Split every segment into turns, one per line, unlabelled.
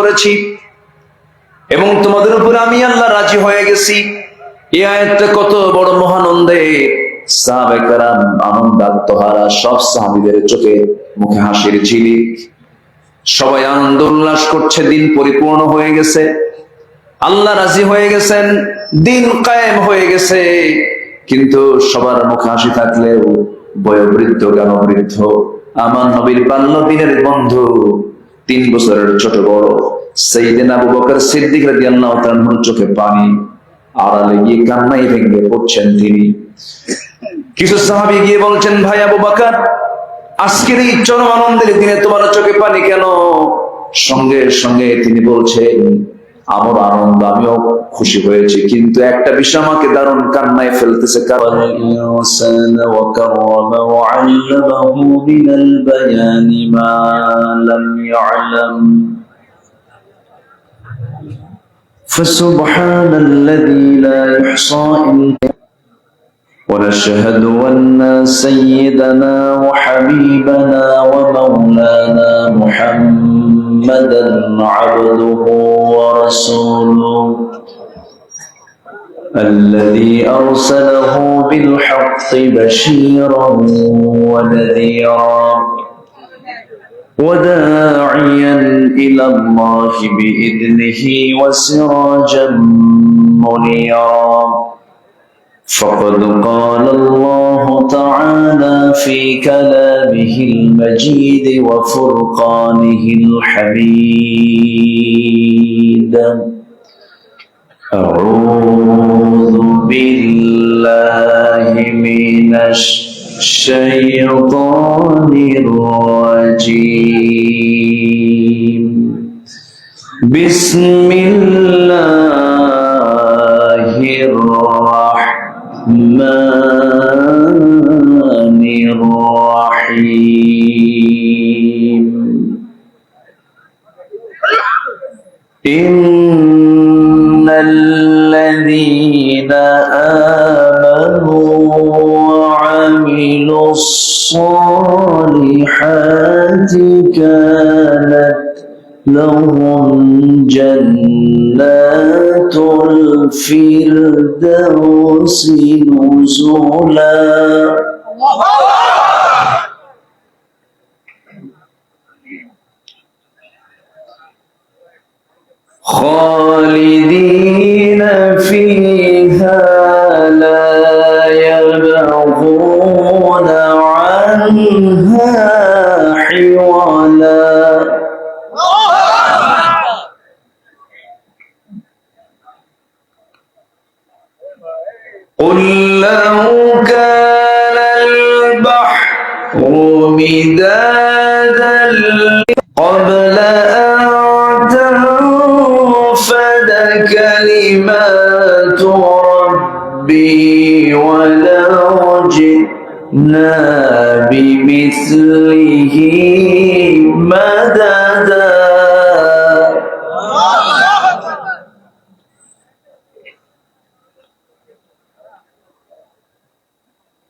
করেছি এবং তোমাদের উপর আমি আল্লাহ রাজি হয়ে গেছি। এই আয়াতটা কত বড় মহানন্দে সাহাবায়ে কেরাম আনন্দাত্মহারা, সব সাহাবীদের চোখে মুখে হাসির ঝিলিক, সবাই আনন্দ উল্লাস করছে। দিন পরিপূর্ণ হয়ে গেছে, আল্লাহ রাজি হয়ে গেছেন, দিন কায়েম হয়ে গেছে। কিন্তু সবার মুখে হাসি থাকলেও বয়োবৃদ্ধ জ্ঞানবৃদ্ধ আমার নবীর বাল্য দিনের বন্ধু 3 বছরের ছোট বড় সাইয়েদনা আবু বকর সিদ্দিক রাদিয়াল্লাহু তাআলার চোখে পানি, আড়ালে গিয়ে কান্নায় ভেঙে পড়ছেন তিনি। কিছু সাহাবী গিয়ে বলছেন, ভাই আবু বকর, আজকের এই চরম আনন্দের দিনে তোমার চোখে পানি কেন? সঙ্গে সঙ্গে তিনি বলছেন, আমার আনন্দ, আমিও খুশি হয়েছি, কিন্তু একটা বিষয় আমাকে দারুণ কান্নায় ফেলতেছে। কারণ فسبحان الذي لا يحصى ونشهد أن سيدنا وحبيبنا ومولانا محمدا عبده ورسوله الذي أرسله بالحق بشيرا ونذيرا وداعيا إلى الله بإذنه وسراجا منيرا. فقد قال الله تعالى في كلامه المجيد وفرقانه الحميد: أعوذ بالله من الشيطان الرجيم. بسم الله الرحمن الرحيم. إن الذين آمنوا وعملوا الصالحات كانت لهم جنات الفردوس نزلا. خالدين فيها لا يبغون عنها حولا. قل لو كان البحر مدادا قبل أن تنفد كلمات ربي ولو جئنا بمثله مددا.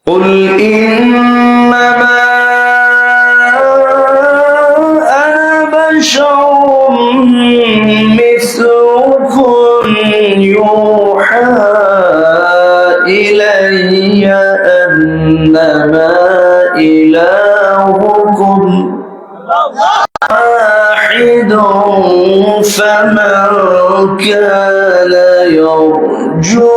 قل إنما أنا بشر مثلكم يوحى إلي أنما إلهكم واحد فمن كان يرجو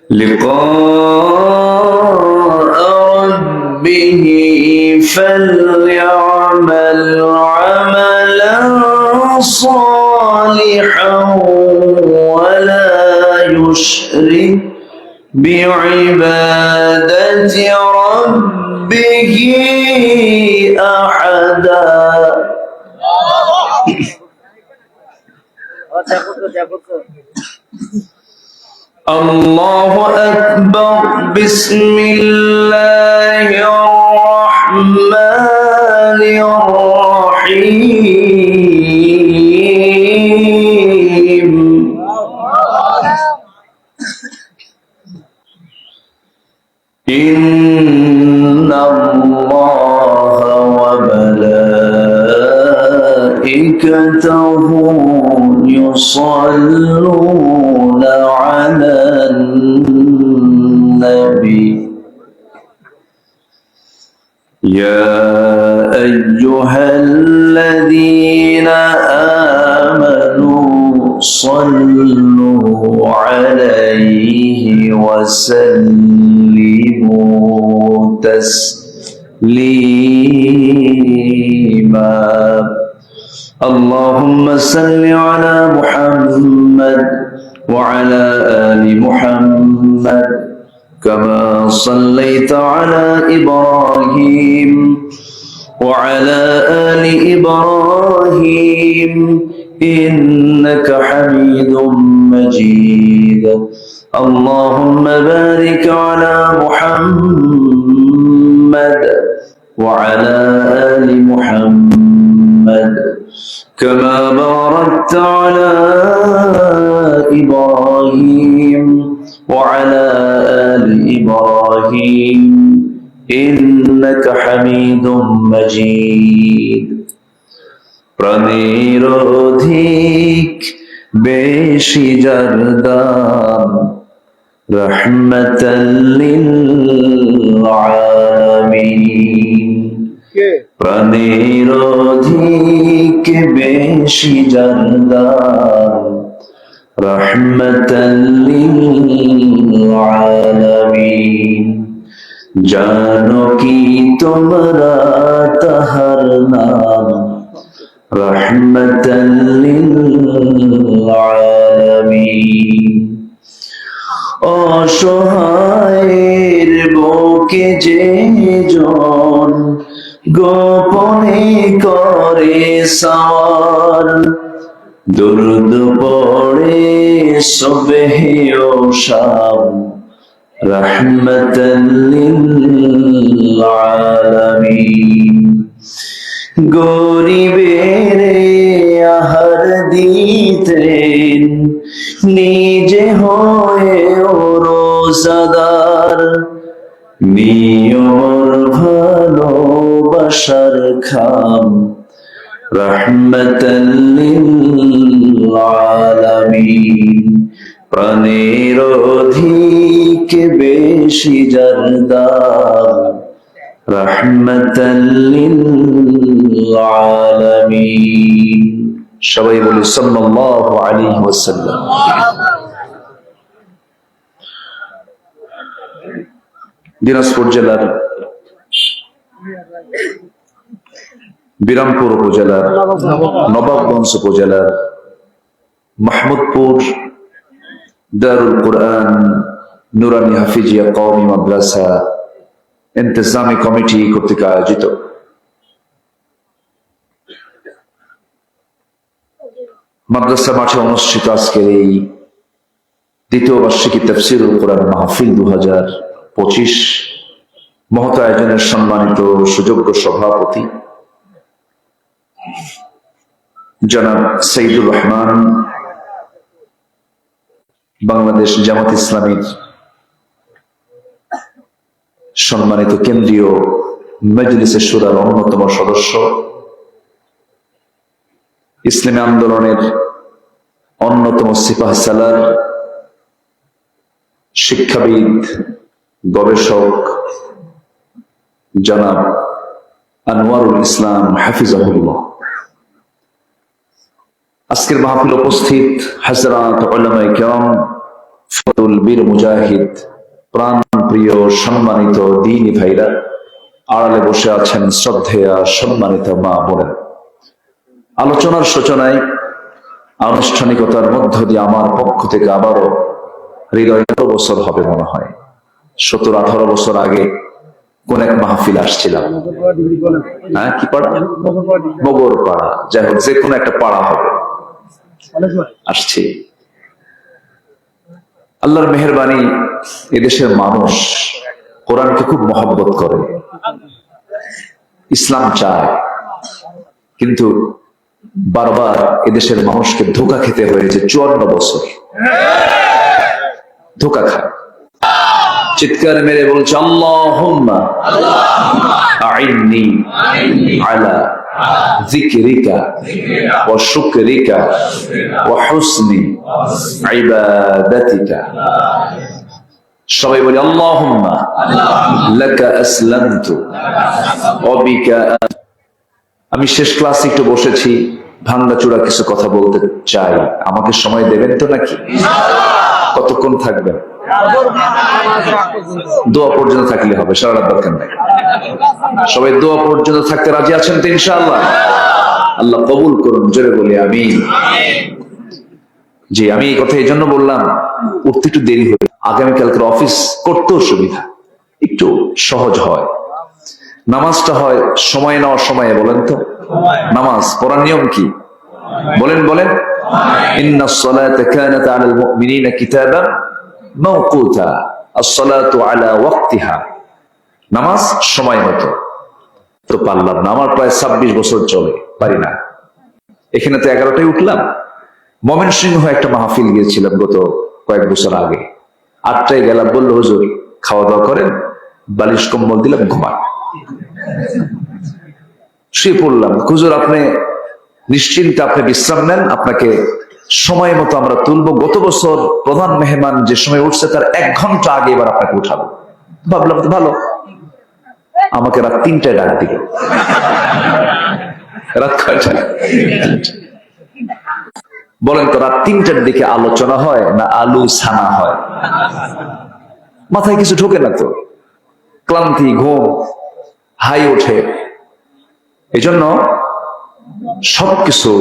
لقاء ربه فليعمل عملا صالحا ولا يشرك بعبادة ربه أحدا. الله أكبر. بسم الله الرحمن الرحيم. ইন্নাল্লাহা ওয়া মালাইকাতাহু ইউসাল্লুনা আলান নবী يا أيها الذين آمنوا صلوا عليه وسلموا تسليما اللهم صل على محمد وعلى آل محمد كما صليت على إبراهيم وعلى آل إبراهيم إنك حميد مجيد اللهم بارك على محمد وعلى آل محمد كما باركت على إبراهيم وعلى آل إبراهيم إنك حميد مجيد প্রাণের অধিক বেশি জারদান রহমতাল লিল আলামিন প্রাণের অধিক বেশি জারদান রহমতাল লিল আলামিন জানো কি তোমরা তাহার নাম রহমতাল লিল আলামিন অসহায়ের বুকে যে জন গোপনে করে সওয়ার দুরুদ পড়ে সুবহে ও শাম রহমতাল লিল আলামিন গরিবের আহার দিতেন নিজে হয়ে রোজাদার নিয়মর ভালোবাসার খাম রহমতাল লিল আলামিন প্রাণের অধিক বেশি জারদার রহমতাল লিল আলামিন সবাই বলি সাল্লাল্লাহু আলাইহি ওয়াসাল্লাম দিনাজপুর জেলার বিরামপুর উপজেলার নবাবগঞ্জ উপজেলার মাহমুদপুর দারুল কুরআন নুরানি হাফিজিয়া কওমি মাদ্রাসা ইন্তেজামি কমিটি কর্তৃক আয়োজিত মাদ্রাসা মাঠে অনুষ্ঠিত আজকের এই দ্বিতীয় বার্ষিকী তাফসীরুল কুরআন মাহফিল 2025 মহৎ আয়োজনের সম্মানিত সুযোগ্য সভাপতি জনাব সাইদুর রহমান বাংলাদেশ জামাত ইসলামীর সম্মানিত কেন্দ্রীয় মজলিসে শুরার অন্যতম সদস্য ইসলামী আন্দোলনের অন্যতম সিপাহসালার শিক্ষাবিদ গবেষক জনাব আনোয়ারুল ইসলাম হাফিজাহুল্লাহ আজকের মাহফিল উপস্থিত হযরত উলামায়ে কেরাম ফতুল বীর মুজাহিদ প্রাণ প্রিয় সম্মানিত দ্বীনি ভাইরা আড়ালে বসে আছেন শ্রদ্ধেয়া সম্মানিত মা বোনেরা আলোচনার সূচনায় আনুষ্ঠানিকতার মধ্য দিয়ে আমার পক্ষ থেকে আবারও হৃদয় বছর হবে মনে হয় 17-18 বছর আগে কোন এক মাহফিল আসছিলাম হ্যাঁ কি পাড়া বগর পাড়া যাই হোক যে কোনো একটা পাড়া হবে আসছি আল্লাহর মেহেরবানি এদেশের মানুষ কোরআনকে খুব মহব্বত করে ইসলাম চায় কিন্তু বারবার এদেশের মানুষকে ধোঁকা খেতে হয়েছে 54 বছর ধোঁকা খায় চিৎকার মেরে বলছে আল্লাহুম্মা আইন্নি আলা যিকরিকা ওয়া শুকরিকা ওয়া হুসনি ইবাদাতিকা। সবাই বলি আল্লাহুম্মা লাকা আসলামতু ওয়া বিকা। আমি শেষ ক্লাসে একটু বসেছি, ভাঙ্গাচোরা কিছু কথা বলতে চাই, আমাকে সময় দেবেন তো নাকি? কতক্ষণ থাকবেন? দোয়া পর্যন্ত থাকলে হবে, সারা রাত দরকার নাই। সবাই দোয়া পর্যন্ত থাকতে রাজি আছেন তো ইনশাআল্লাহ? আল্লাহ কবুল করুন, জোরে বলি আমিন। জি, আমি এই কথা এই জন্য বললাম, উঠতে একটু দেরি হবে, আগামীকালকে অফিস করতেও সুবিধা, একটু সহজ হয়। নামাজটা হয় সময় নেওয়ার সময়ে, বলেন তো নামাজ পড়ার নিয়ম কি? বলেন বলেন। ইন্নাস সালাতা কানাত আলাল মুমিনিনা কিতাবান মাওকুতা, আস-সালাতু আলা ওয়াক্তিহা। নামাজ সময় মতো। তো পারলাম না, আমার প্রায় 26 বছর চলে, পারি না। এখানে তো 11টায় উঠলাম। ময়মনসিংহ একটা মাহফিল গিয়েছিলাম গত কয়েক বছর আগে, 8টায় গেলাম, বললো হুজুর খাওয়া দাওয়া করেন, বালিশ কম্বল দিলাম, ঘুমান। শুয়ে পড়লাম, হুজুর আপনি নিশ্চিন্তে আপনি বিশ্রাম নেন, আপনাকে সময় মতো আমরা তুলবো। গত বছর প্রধান মেহমান যে সময় উঠছে তার 1 ঘন্টা আগে এবার আপনাকে উঠাবো। ভাবলাম তো ভালো। আমাকে রাত 3টায় ডাক দিল। রাত কয়টায়? বলেন তো, রাত 3টার দিকে আলোচনা হয় না আলু ছানা হয়? মাথায় কিছু ঢোকে না তো, ক্লান্তি, ঘুম, হাই ওঠে। এই জন্য সবকিছু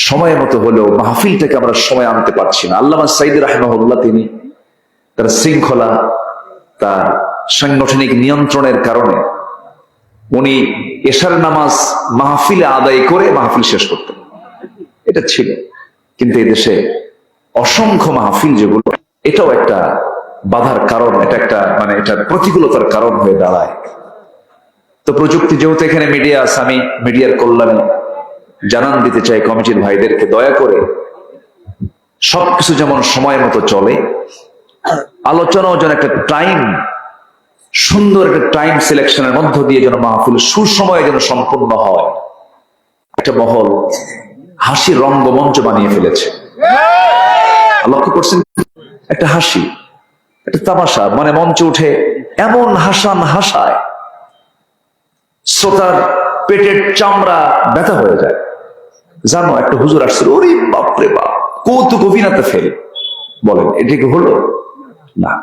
সময় মতো হলেও মাহফিলটাকে আমরা সময় আনতে পারছি না। আল্লামা সাঈদী রাহিমাহুল্লাহ তিনি তার শৃঙ্খলা, তার সাংগঠনিক নিয়ন্ত্রণের কারণে উনি এশার নামাজ মাহফিলে আদায় করে মাহফিল শেষ করতেন, এটা ছিল। কিন্তু এই দেশে অসংখ্য মাহফিল যেগুলো, এটাও একটা বাধার কারণ, এটা একটা মানে এটা প্রতিকূলতার কারণ হয়ে দাঁড়ায়। তো প্রযুক্তি যেহেতু এখানে মিডিয়া আছে, আমি মিডিয়ার কল্যাণে জানান দিতে চাই কমিটির ভাইদেরকে, দয়া করে সবকিছু যেমন সময় মতো চলে, আলোচনাও যেন একটা টাইম, সুন্দর একটা টাইম সিলেকশনের মধ্য দিয়ে যেন মাহফিল সুসময়ে যেন সম্পূর্ণ হয়। একটা মহল হাসির রঙ্গমঞ্চ বানিয়ে ফেলেছে, লক্ষ্য করছেন? একটা হাসি, একটা তামাশা, মানে মঞ্চে উঠে এমন হাসান হাসায় শ্রোতার পেটের চামড়া ব্যথা হয়ে যায়। জানো একটা হুজুর আসছিল, ওরে বাপরে বাপ, কৌতুক অভিনেতা ফেল। বলেন এটা কি হলো? না।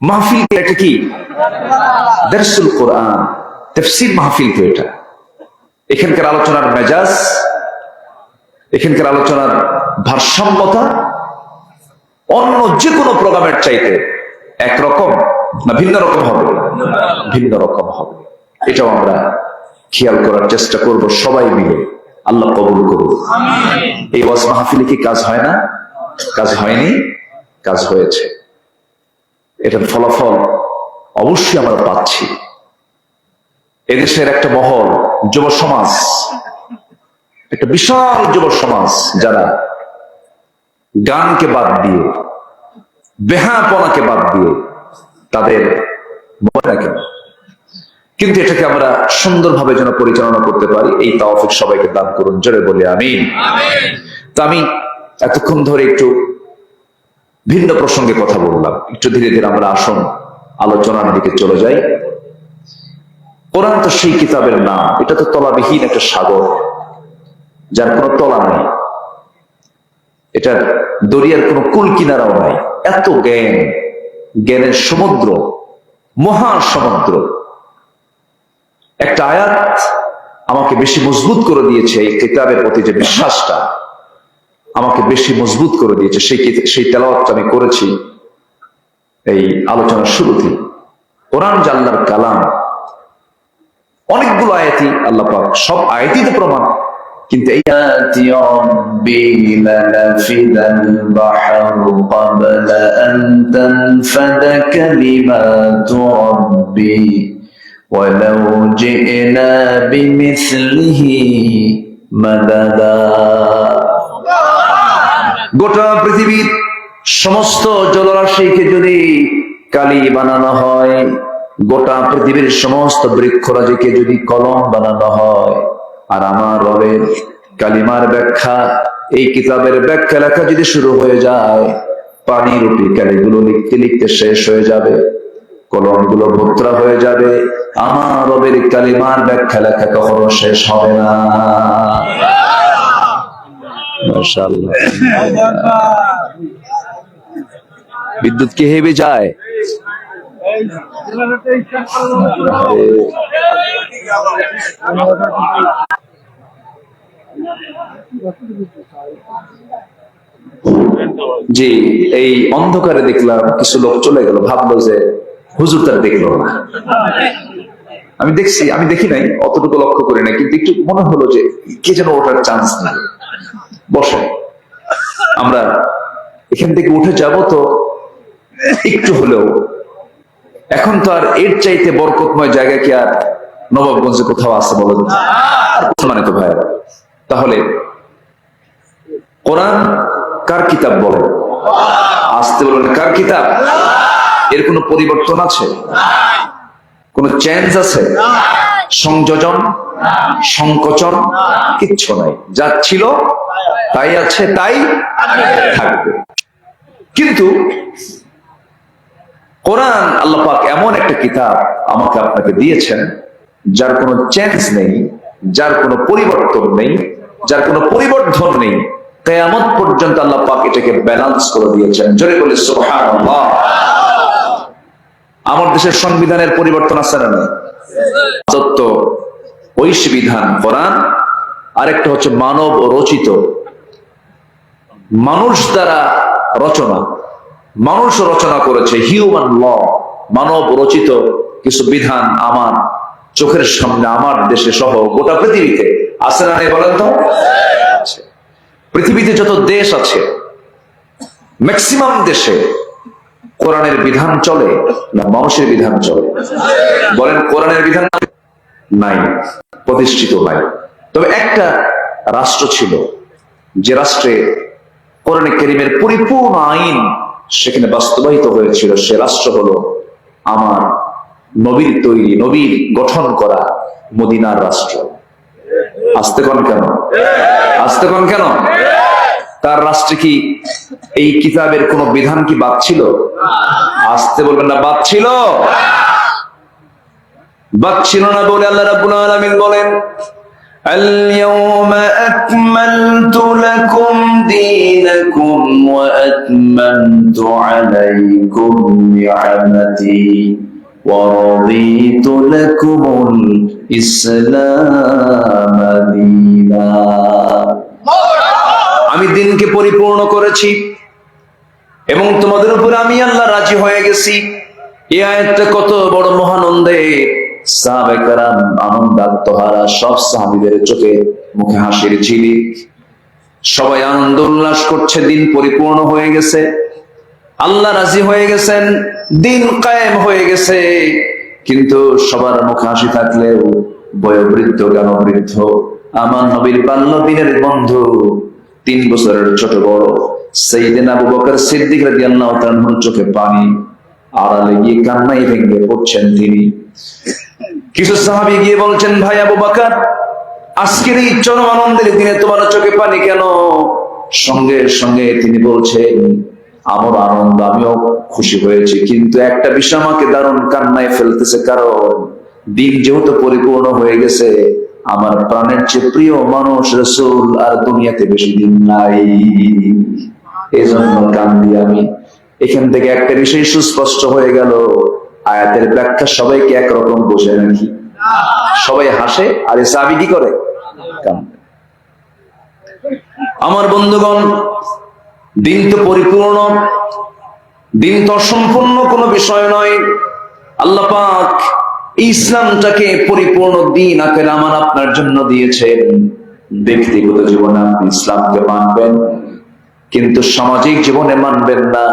মাহফিল এটা কি? দারসুল কোরআন, তাফসীর মাহফিল তো এটা। এখানকার আলোচনার মেজাজ, এখানকার আলোচনার ভারসাম্যতা অন্য যে কোনো প্রোগ্রামের চাইতে একরকম না ভিন্ন রকম হবে? ভিন্ন রকম হবে। এটাও আমরা খেয়াল করার চেষ্টা করব সবাই মিলে। আল্লাহ কবুল করুন। এই ওয়াজ মাহফিলে কি কাজ হয় না? কাজ হয়নি? কাজ হয়েছে। এটার ফলাফল অবশ্যই আমরা পাচ্ছি। এদেশের একটা মহল, যুব সমাজ, একটা বিশাল যুব সমাজ, যারা গানকে বাদ দিয়ে, বেহাপনাকে বাদ দিয়ে, তাদের মনে না কেন, কিন্তু এটাকে আমরা সুন্দরভাবে যেন পরিচালনা করতে পারি, এই তাওফিক সবাইকে দান করুন, জোরে বলি আমিন। তো আমি এতক্ষণ ধরে একটু ভিন্ন প্রসঙ্গে কথা বললাম, একটু ধীরে ধীরে আমরা আসুন আলোচনার দিকে চলে যাই। কোরআন তো সেই কিতাবের নাম, এটা তো তলাবিহীন একটা সাগর, যার কোনো তলা নেই, এটার দরিয়ার কোনো কুল কিনারাও নাই। এত জ্ঞান, জ্ঞানের সমুদ্র, মহা সমুদ্র। একটা আয়াত আমাকে বেশি মজবুত করে দিয়েছে, এই কিতাবের প্রতি যে বিশ্বাসটা আমাকে বেশি মজবুত করে দিয়েছে। সেই তেলাওয়াতটা আমি করেছি এই আলোচনার শুরুতে। কোরআন যে আল্লাহর কালাম, অনেকগুলো আয়াতই আল্লাহ পাক, সব আয়াতই তো প্রমাণ, কিন্তু এই ولو جئنا بمثله مددا। গোটা পৃথিবীর সমস্ত জলরাশিকে যদি কালি বানানো হয়, গোটা পৃথিবীর সমস্ত বৃক্ষরাজিকে যদি কলম বানানো হয়, আর আমার রবের কালিমার ব্যাখ্যা, এই কিতাবের ব্যাখ্যা লেখা যদি শুরু হয়ে যায়, পানি রূপী কালিগুলো লিখতে লিখতে শেষ হয়ে যাবে, কলমগুলো ভোত্রা হয়ে যাবে, আমার রবের কালিমার ব্যাখ্যা লেখা কখনো শেষ হবে না। মাশাআল্লাহ। বিদ্যুৎ কি হেবে যায়? জি, এই অন্ধকারে দেখলাম কিছু লোক চলে গেল, ভাবলো যে হুজুর তার দেখলো না। আমি দেখি নাই, অতটুকু লক্ষ্য করি নাই, কিন্তু একটু মনে হলো যে কে যেন ওঠার চান্স না। বসে আমরা এখান থেকে উঠে যাব তো একটু হলেও, এখন তো আর এর চাইতে বরকতময় জায়গা কি আর নবাবগঞ্জে কোথাও আছে বলেন? মানে তো ভাই, তাহলে কোরআন কার কিতাব বলে? আসতে বলেন, কার কিতাব? এর কোনো পরিবর্তন আছে? কোনো চেঞ্জ আছে? সংযোজন, সংকোচন কিচ্ছু নাই, যা ছিল তাই আছে, তাই থাকবে। কিন্তু কোরআন আল্লাহ পাক এমন একটা কিতাব আমাকে আপনাকে দিয়েছেন, যার কোনো চেঞ্জ নেই, যার কোনো পরিবর্তন নেই, যার কোনো পরিবর্ধন নেই, কিয়ামত পর্যন্ত আল্লাহ পাক এটাকে ব্যালেন্স করে দিয়েছেন। জোরে বলে সুবহানাল্লাহ। আমার দেশের সংবিধানের পরিবর্তন আছে না? তত্ত্ব ঐশী বিধান কোরআন, আরেকটা হচ্ছে মানব রচিত, মানুষ দ্বারা রচনা, মানুষ রচনা করেছে, হিউম্যান ল, মানব রচিত কিছু বিধান আমার চোখের সামনে, আমার দেশে সহ গোটা পৃথিবীতে আছে না নেই বলেন তো? পৃথিবীতে যত দেশ আছে, ম্যাক্সিমাম দেশে কোরআনের বিধান চলে না মানুষের বিধান চলে? বলেন, কোরআনের বিধান নাই, প্রতিষ্ঠিত নাই। তবে একটা রাষ্ট্র ছিল, যে রাষ্ট্রে কোরআনে কারীমের পরিপূর্ণ আইন সেখানে বাস্তবায়িত হয়েছিল, সে রাষ্ট্র হলো আমার নবীর তৈরি, নবীর গঠন করা মদিনার রাষ্ট্র। আসতে কোন কেন? আসতে কোন কেন? তার রাষ্ট্রে কি এই কিতাবের কোন বিধান কি বাদ ছিল? আসতে বলবেন না, বাদ ছিল? বাদ ছিল না বলে আল্লাহ রাব্বুল আলামিন বলেন, اليوم أكملت لكم دينكم وأتممت عليكم نعمتي ورضيت لكم الإسلام دينا। আমি দিনকে পরিপূর্ণ করেছি এবং তোমাদের উপর আমি আল্লাহ রাজি হয়ে গেছি। এই আয়াতটা কত বড় মহানন্দে, সাহাবায়ে কেরাম আনন্দাত্মহারা, সব সাহাবীদের চোখে মুখে হাসির ঝিলিক, সবাই আনন্দ উল্লাস করছে, দিন পরিপূর্ণ হয়ে গেছে, আল্লাহ রাজি হয়ে গেছেন, দিন কায়েম হয়ে গেছে। কিন্তু সবার মুখে হাসি থাকলেও বয়োবৃদ্ধ জ্ঞানবৃদ্ধ আমার নবীর বাল্য দিনের বন্ধু, 3 বছরের ছোট বড় সাইয়েদনা আবু বকর সিদ্দিক রাদিয়াল্লাহু তাআলার চোখে পানি, আড়ালে গিয়ে কান্নায় ভেঙে পড়ছেন তিনি। কিছু সাহাবী গিয়ে বলছেন, ভাই আবু বকর, আজকের এই চরম আনন্দের দিনে তোমার চোখে পানি কেন? সঙ্গে সঙ্গে তিনি বলছেন, আমার আনন্দ, আমিও খুশি হয়েছি, কিন্তু একটা বিষয় আমাকে দারুণ কান্নায় ফেলতেছে, কারণ দিন যেহেতু পরিপূর্ণ হয়ে গেছে, আমার প্রাণের চেয়ে প্রিয় মানুষ রাসূল আর দুনিয়াতে বেশি দিন নাই, এজন্য কান্দি আমি। এখান থেকে একটা বিষয় সুস্পষ্ট হয়ে গেল, আয়াতের ব্যাখ্যা সবাইকে একরকম বোঝে নাকি? সবাই হাসে আর এই সাহাবী কি করে? কান্দে। আমার বন্ধুগণ, দিন তো পরিপূর্ণ, দিন তো অসম্পূর্ণ কোনো বিষয় নয়। আল্লাহ পাক ইসলামটাকে পরিপূর্ণ দিন আকারে আমার আপনার জন্য দিয়েছেন। ব্যক্তিগত জীবনে আপনি ইসলামকে মানবেন, কিন্তু সামাজিক জীবনে মানবেন না,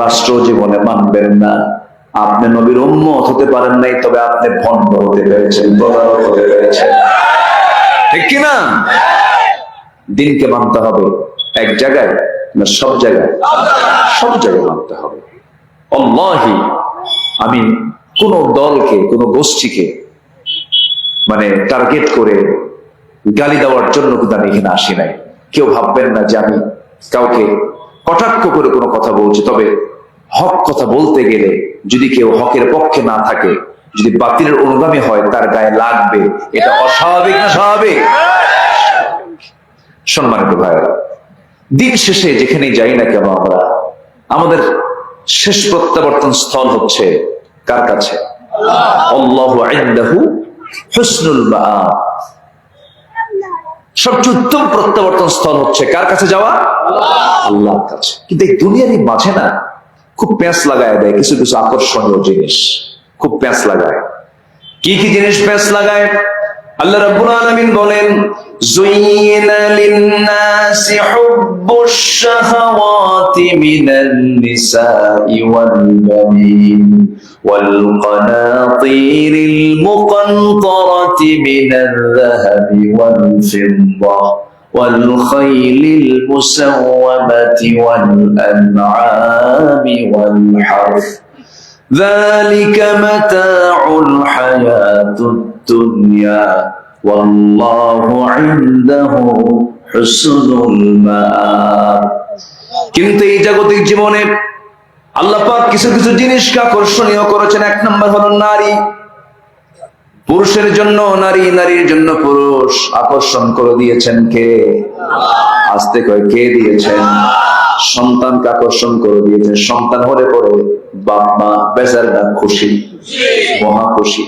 রাষ্ট্র জীবনে মানবেন না। আপনি নবীর উম্মত হতে পারেন নাই, তবে আপনি ভণ্ড হতে পেরেছেন, প্রতারক হতে পেরেছেন, ঠিক কিনা? দিনকে মানতে হবে এক জায়গায়, না সব জায়গায়? সব জায়গায় মানতে হবে। আল্লাহি আমি কোন দলকে, কোন গোষ্ঠীকে মানে টার্গেট করে গালি দেওয়ার জন্য কিন্তু আমি এখানে আসি নাই। কেউ ভাববেন না যে আমি কাউকে কটাক্ষ করে কোনো কথা বলছি। তবে হক কথা বলতে গেলে যদি কেউ হকের পক্ষে না থাকে, যদি বাতিলের অনুগামী হয়, তার গায়ে লাগবে। এটা অস্বাভাবিক না স্বাভাবিক? সম্মানিত ভাইরা, দিন শেষে যেখানেই যাই না কেন আমরা, আমাদের শেষ প্রত্যাবর্তন স্থল হচ্ছে কার কাছে? আল্লাহু ইনদাহু হুসনুল মাআব। সবচেয়ে উত্তম প্রত্যাবর্তন স্থল হচ্ছে কার কাছে যাওয়া? আল্লাহর কাছে। কিন্তু এই দুনিয়ারই মাঝে না খুব প্যাঁচ লাগায় দেয় কিছু কিছু আকর্ষণীয় জিনিস, খুব প্যাঁচ লাগায়। কি কি জিনিস প্যাঁচ লাগায়? আল্লাহ রাব্বুল আলামিন বলেন, যুইনা লিন-নাসি হুব্বুশ শাহাওয়াতি মিনান নিসাই ওয়াল বানিন ওয়াল কানাতিরিল মুকানতারাতি মিনাল যাহাবি ওয়াল ফিদ্দা ওয়াল খাইলিল মুসাওওয়ামাতি ওয়াল আন'আমি ওয়াল হারথ ذلك متاع الحياة الدنيا والله عنده حسن المآب। কিন্তু এই জাগতিক জীবনে আল্লাহ পাক কিছু কিছু জিনিসকে আকর্ষণীয় করেছেন। এক নম্বর হলো নারী। পুরুষের জন্য নারী, নারীর জন্য পুরুষ আকর্ষণ করে দিয়েছেন কে? আস্তে কয়, কে দিয়েছেন? সন্তানকে আকর্ষণ করে দিয়েছেন। সন্তান হলে পরে বাপ মা বেচারা খুশি, মহা খুশি।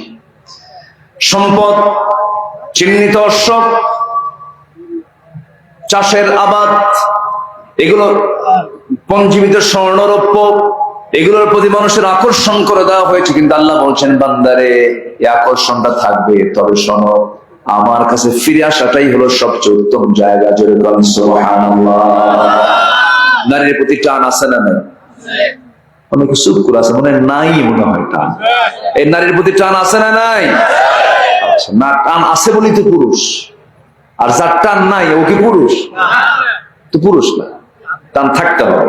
সম্পদ, চিহ্নিত অশ্ব, চাষের আবাদ, এগুলো পঞ্জীবিত স্বর্ণরৌপ্য, এগুলোর প্রতি মানুষের আকর্ষণ করে দেওয়া হয়েছে। কিন্তু আল্লাহ বলছেন, বান্দারে এই আকর্ষণটা থাকবে, তবে শোনো আমার কাছে ফিরে আসাটাই হলো সবচেয়ে উত্তম জায়গা। জোরে বলেন সুবহানাল্লাহ। নারীর প্রতি টান আছে না নাই? অনেকে চুপ করে আছে, মনে নাই, মনে হয় টান। এই নারীর প্রতি টান আছে না নাই? আচ্ছা, না টান আছে বলেই তো পুরুষ। আর যার টান নাই ও কি পুরুষ? তো পুরুষ না। টান থাকতে হবে,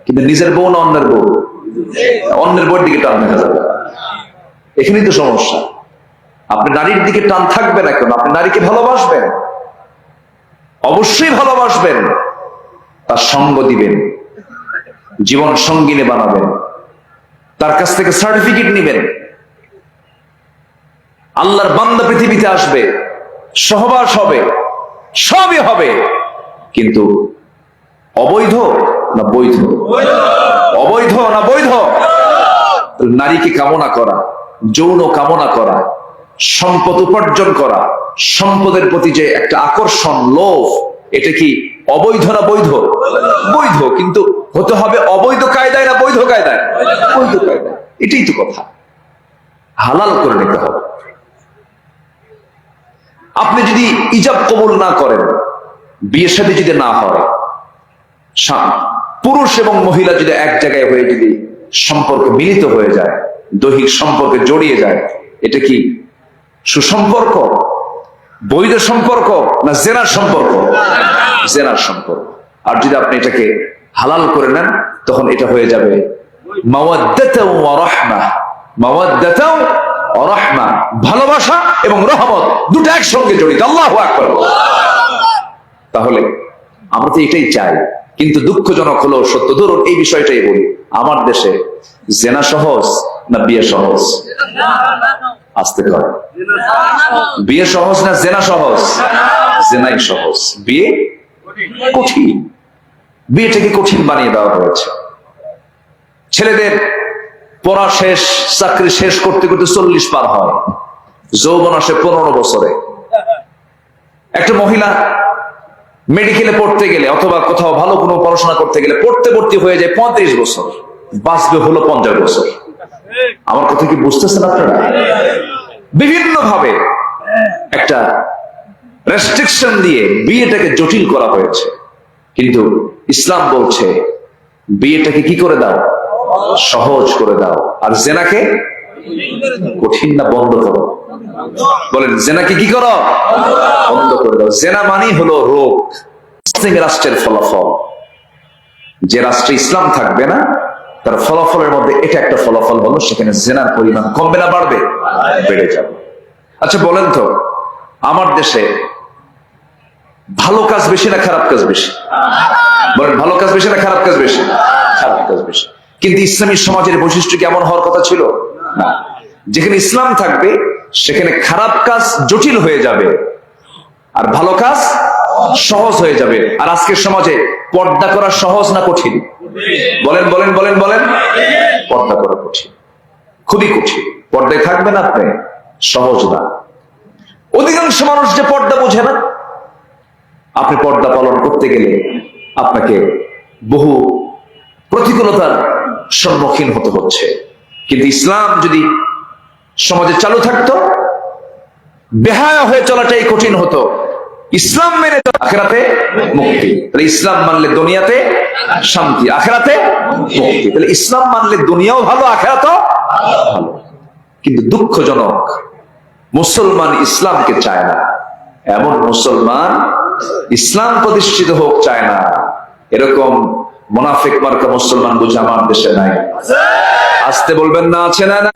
কিন্তু নিজের বউ না অন্যের বউ? অন্যের বউর দিকে টান দেখা যাবে। এখানেই তো সমস্যা। আপনি নারীর দিকে টান থাকবে না কেন? আপনি নারীকে ভালোবাসবেন, অবশ্যই ভালোবাসবেন, তার সঙ্গ দিবেন, জীবন সঙ্গিনী বানাবেন, তার কাছ থেকে সার্টিফিকেট নিবেন। আল্লাহর বান্দা পৃথিবীতে আসবে, সহবাস হবে, সবই হবে, কিন্তু অবৈধ না বৈধ? অবৈধ না বৈধ? নারীকে কামনা করা, যৌন কামনা করা, সম্পদ উপার্জন করা, সম্পদের প্রতি যে একটা আকর্ষণ, লোভ, এটা কি অবৈধ না বৈধ? বৈধ, কিন্তু হতে হবে অবৈধ কায়দায় না বৈধ কায়দায়? বৈধ কায়দায়। এটাই তো কথা। হালাল করে নিতে হবে। আপনি যদি ইজাব কবুল না করেন, বিয়ের সাথে যদি না হয়, পুরুষ এবং মহিলা যদি এক জায়গায় হয়ে যদি সম্পর্কে মিলিত হয়ে যায়, দৈহিক সম্পর্কে জড়িয়ে যায়, এটা কি সুসম্পর্ক, বৈধ সম্পর্ক না জেনার সম্পর্ক? জেনার সম্পর্ক। আর যদি আপনি এটাকে হালাল করে নেন, তখন এটা হয়ে যাবে মাওয়াদ্দাতাও ওয়া রাহমাহ। মাওয়াদ্দাতাও ওয়া রাহমাহ, ভালোবাসা এবং রহমত দুটো একসঙ্গে জড়িত। আল্লাহু আকবার। তাহলে আমরা তো এটাই চাই, কিন্তু দুঃখজনক হলো সত্য। ধরুন এই বিষয়টাই বলি, আমার দেশে জেনা সহজ না বিয়ে সহজ? আসতে পারে, বিয়ে সহজ না জেনা সহজ? জেনাই সহজ, বিয়ে কঠিন। বিয়েটাকে কঠিন বানিয়ে দেওয়া হয়েছে। ছেলেদের পড়া শেষ, চাকরি শেষ করতে করতে 40 পার হয়, যৌবন আসে 15 বছরে। একটা মহিলা মেডিকেলে পড়তে গেলে অথবা কোথাও ভালো কোনো পড়াশোনা করতে গেলে পড়তে পড়তে হয়ে যায় 35 বছর, বাঁচবে হলো 50 বছর। আমার কথা কি বুঝতেছেন আপনারা? বিভিন্ন ভাবে একটা রেস্ট্রিকশন দিয়ে বিয়েটাকে জটিল করা হয়েছে। কিন্তু ইসলাম বলছে বিয়েটাকে কি করে দাও? সহজ করে দাও। আর জেনাকে কঠিন না বন্ধ করো? বলেন, জেনাকে কি করো? বন্ধ করে দাও। জেনা মানেই হলো রোগ, রাষ্ট্রের ফলাফল। যে রাষ্ট্রে ইসলাম থাকবে না, তার ফলাফলের মধ্যে এটা একটা ফলাফল হলো, সেখানে জেনার পরিমাণ কমবে না বাড়বে? বেড়ে যাবে। আচ্ছা বলেন তো, আমার দেশে ভালো কাজ বেশি না খারাপ কাজ বেশি? বলেন, ভালো কাজ বেশি না খারাপ কাজ বেশি? খারাপ কাজ বেশি। কিন্তু ইসলামী সমাজের বৈশিষ্ট্য কি এমন হওয়ার কথা ছিল? না। যেখানে ইসলাম থাকবে সেখানে খারাপ কাজ জটিল হয়ে যাবে আর ভালো কাজ সহজ হয়ে যাবে। আর আজকের সমাজে পর্দা করা সহজ না কঠিন? বলেন বলেন বলেন বলেন। পর্দা করা কঠিন, খুবই কঠিন। পর্দায় থাকবেন আপনি, সহজ না। অধিকাংশ মানুষ যে পর্দা বোঝে না। আপনি পর্দা পালন করতে গেলে আপনাকে বহু প্রতিকূলতার সম্মুখীন হতে হচ্ছে। কিন্তু ইসলাম যদি সমাজে চালু থাকতো, বেহায়া হয়ে চলাটাই কঠিন হতো। ইসলাম মেনে আখিরাতে মুক্তি। তাহলে ইসলাম মানলে দুনিয়াতে শান্তি, আখিরাতে মুক্তি। তাহলে ইসলাম মানলে দুনিয়াও ভালো, আখিরাতও ভালো। কিন্তু দুঃখজনক, মুসলমান ইসলামকে চায় না। এমন মুসলমান ইসলাম প্রতিষ্ঠিত হোক চায় না, এরকম মুনাফিক মার্কা মুসলমান বুঝে আমার দেশে নাই। আসতে বলবেন না, আছে না? না,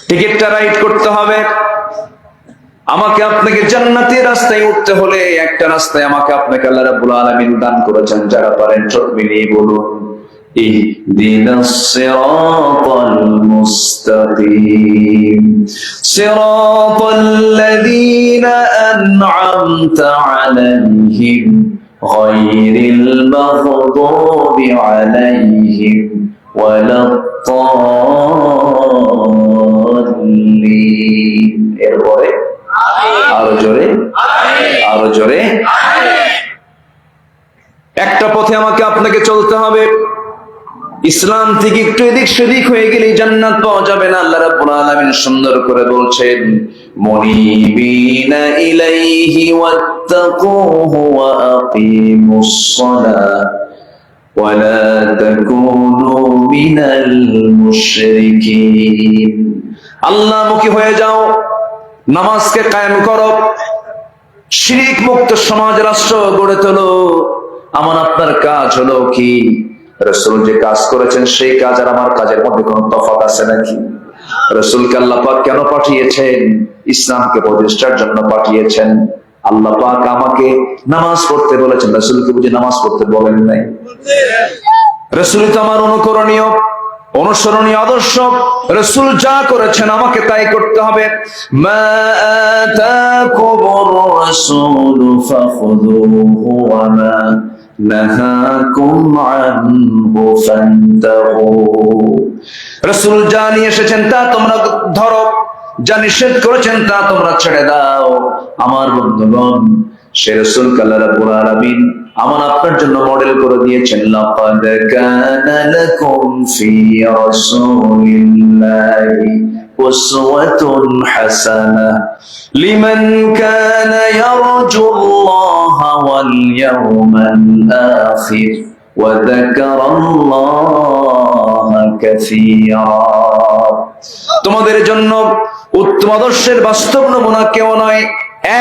টিকিটটা রাইট করতে হবে। আমাকে আপনাকে জান্নাতের রাস্তায় উঠতে হলে একটা রাস্তায় আমাকে আপনাকে আল্লাহ রাব্বুল আলামিন দান করেছেন। যারা পারেন ঠোঁট মিলিয়ে বলুন, ইহদিনাস সিরাতাল মুস্তাকিম সিরাতাল্লাযীনা আন'আমতা আলাইহিম গায়রিল মাগদুবি আলাইহিম ওয়ালাদ-দাল্লিন। এরপরে আরো জোরে, আরো জোরে। একটা পথে আমাকে আপনাকে চলতে হবে। ইসলাম থেকে একটু এদিক সেদিক হয়ে গেলে জান্নাত পাওয়া যাবে না। আল্লাহ রাব্বুল আলামিন সুন্দর করে বলছেন, মুনিবিনা ইলাইহি ওয়াত্তাকুহু ওয়া আকিমুস সালাহ ওয়া লা তাকুনু মিনাল মুশরিকিন। আল্লাহমুখী হয়ে যাও, নামাজকে কায়েম করো, শিরক মুক্ত সমাজ রাষ্ট্র গড়ে তোলো। আমার আপনার কাজ হলো কি? রাসূল যে কাজ করেছেন সেই কাজ আর আমার কাজের মধ্যে কোনো তফাৎ আছে নাকি? রাসূলকে আল্লাহ পাক কেন পাঠিয়েছেন? ইসলামকে প্রতিষ্ঠার জন্য পাঠিয়েছেন। আল্লাহ পাক আমাকে নামাজ পড়তে বলেছেন, রাসূলকে বুঝি নামাজ পড়তে বলেন নাই? রাসূল তো আমার অনুকরণীয়, অনুসরণীয় আদর্শ। রাসূল যা করেছেন আমাকে তাই করতে হবে। মা আতাকুমুর রাসূলু ফাখুযুহু ওয়া মা নাহাকুম আনহু ফান্তাহু। রাসূল যা নিয়ে এসেছেন তা তোমরা ধরো, যা নিষেধ করেছেন তা তোমরা ছেড়ে দাও। আমার বন্ধুগণ, সে রাসূলকে আল্লাহ রাব্বুল আলামিন আমার আপনার জন্য মডেল করে দিয়েছেন। লাকাদ কানা লাকুম ফি রাসূলিল্লাহি উসওয়াতুন হাসানাহ লিমান কানা ইয়ারজুল্লাহা ওয়াল ইয়াওমাল আখির ওয়া যাকারাল্লাহা কাসীরা। তোমাদের জন্য উত্তম আদর্শের বাস্তব নমুনা কেউ নয়,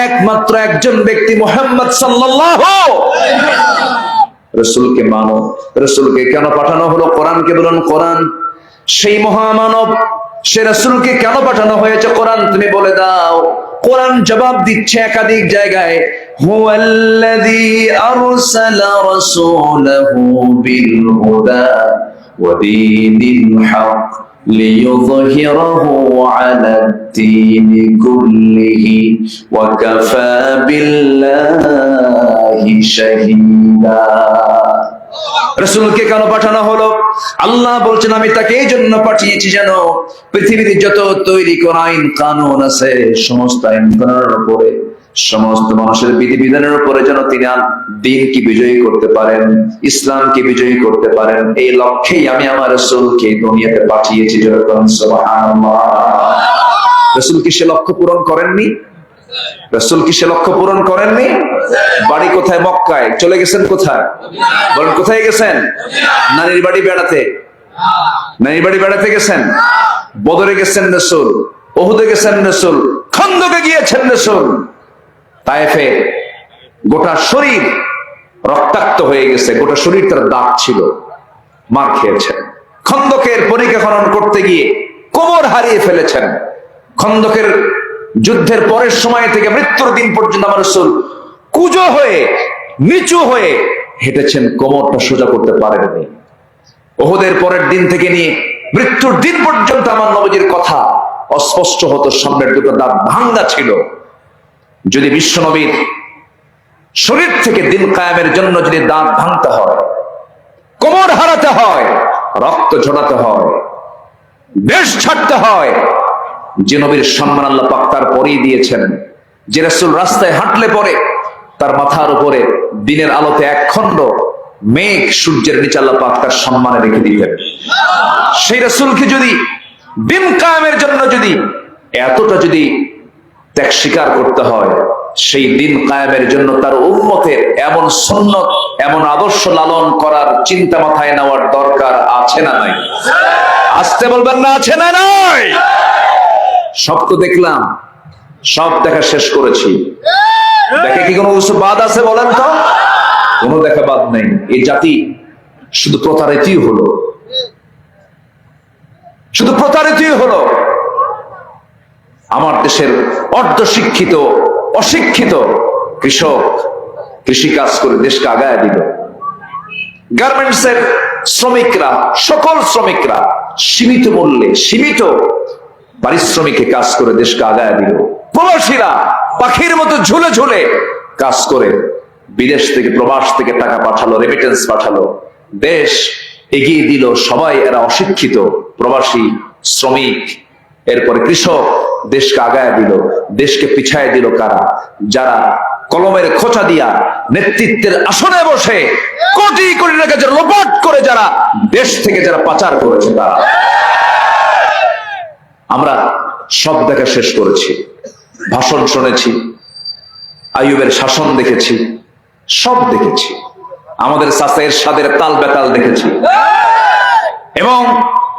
একমাত্র একজন ব্যক্তি, মুহাম্মদ সাল্লাল্লাহু আলাইহি ওয়াসাল্লাম। রাসূলকে মানো। রাসূলকে কেন পাঠানো হলো? কোরআনকে বলুন, কোরআন সেই মহামানব, সে রাসূলকে কেন পাঠানো হয়েছে? কোরআন তুমি বলে দাও। কোরআন জবাব দিচ্ছে একাধিক জায়গায়, হুয়াল্লাযী আরসালা রাসূলাহু বিল হুদা ওয়া দীনিল হক লিইয়ুযহিরাহু আলাদ-দীনি কুল্লিহি ওয়া কাফা বিল্লাহি শাহীদা। রাসূলকে কেন পাঠানো হলো? আল্লাহ বলছেন আমি তাকে এই জন্য পাঠিয়েছি যেন পৃথিবীতে যত তৈরি কোন আইন কানুন আছে সমস্ত আইন কানুনের উপরে, সমস্ত মানুষের বিধিবিধানের উপরে যেন তিনি দ্বীনকে বিজয়ী করতে পারেন, ইসলামকে বিজয়ী করতে পারেন। এই লক্ষ্যেই আমি আমার রাসূলকে দুনিয়াতে পাঠিয়েছি। যেরকম সুবহানাল্লাহ। রাসূল কি সে লক্ষ্য পূরণ করেননি? রাসূল কি সে লক্ষ্য পূরণ করেননি? বাড়ি কোথায়? মক্কায়। চলে গেছেন কোথায়? বলেন কোথায় গেছেন? নানির বাড়ি বেড়াতে। নানির বাড়ি বেড়াতে গেছেন। বদরে গেছেন রাসূল, উহুদে গেছেন রাসূল, খন্দকে গিয়েছেন রাসূল, তায়েফে গোটা শরীর রক্তাক্ত হয়ে গেছে, গোটা শরীর তার দাগ ছিল, মার খেয়েছেন। খন্দকের পরিখা খনন করতে গিয়ে কোমর হারিয়ে ফেলেছেন। খন্দকের যুদ্ধের পরের সময় থেকে মৃত্যুর দিন পর্যন্ত আমার রাসূল কুঁজো হয়ে নিচু হয়ে হেঁটেছেন, কোমরটা সোজা করতে পারেননি। ওহদের পরের দিন থেকে নিয়ে মৃত্যুর দিন পর্যন্ত আমার নবীজির কথা অস্পষ্ট হতো, সামনের দুটো দাঁত ভাঙ্গা ছিল। যদি বিশ্বনবীর শরীর থেকে দিন কায়েমের জন্য যদি দাঁত ভাঙতে হয়, কোমর হারাতে হয়, রক্ত ঝরাতে হয়, দেশ ছাড়তে হয়, যে নবীর সম্মান আল্লাহ পাক তার পরেই দিয়েছেন, যে রাসূল রাস্তায় হাঁটলে পরে তার মাথার উপরে দিনের আলোতে এক খণ্ড মেঘ সূর্যের নিচে আল্লাহ পাক তার সম্মানে রেখে দিতেন, সেই রাসূলকে যদি দিন কায়েমের জন্য যদি এতটা যদি ত্যাগ স্বীকার করতে হয়, সেই দিন কায়েমের জন্য তার উম্মতের এমন সুন্নত, এমন আদর্শ লালন করার চিন্তা মাথায় নেওয়ার দরকার আছে না নাই? আসতে বলবেন না, আছে না নাই? সব তো দেখলাম, সব দেখা শেষ করেছি। দেখে কি কোনো কিছু বাদ আছে বলেন তো? কোনো দেখা বাদ নেই। এই জাতি শুধু প্রতারিতই হলো, শুধু প্রতারিতই হলো। আমার দেশের অর্ধশিক্ষিত অশিক্ষিত কৃষক কৃষি কাজ করে দেশকে আগায় দিল। গার্মেন্টস এর শ্রমিকরা, সকল শ্রমিকরা সীমিত মূল্যে, সীমিত পারিশ্রমিকে কাজ করে দেশকে আগায় দিল। প্রবাসীরা পাখির মতো ঝুলে ঝুলে কাজ করে বিদেশ থেকে, প্রবাস থেকে টাকা পাঠালো, রেমিটেন্স পাঠালো, দেশ এগিয়ে দিল। সবাই এরা অশিক্ষিত, প্রবাসী, শ্রমিক, এরপরে কৃষক দেশকে আগায় দিল। দেশকে পিছায় দিল কারা? যারা কলমের খোঁচা দিয়া নেতৃত্বের আসনে বসে কোটি কোটি টাকা যারা লোপাট করে যারা দেশ থেকে যারা পাচার করেছে তারা। আমরা সব দেখা শেষ করেছি, ভাষণ শুনেছি, আইয়ুবের শাসন দেখেছি, সব দেখেছি, আমাদের চাচা এরশাদের তাল বেতাল দেখেছি এবং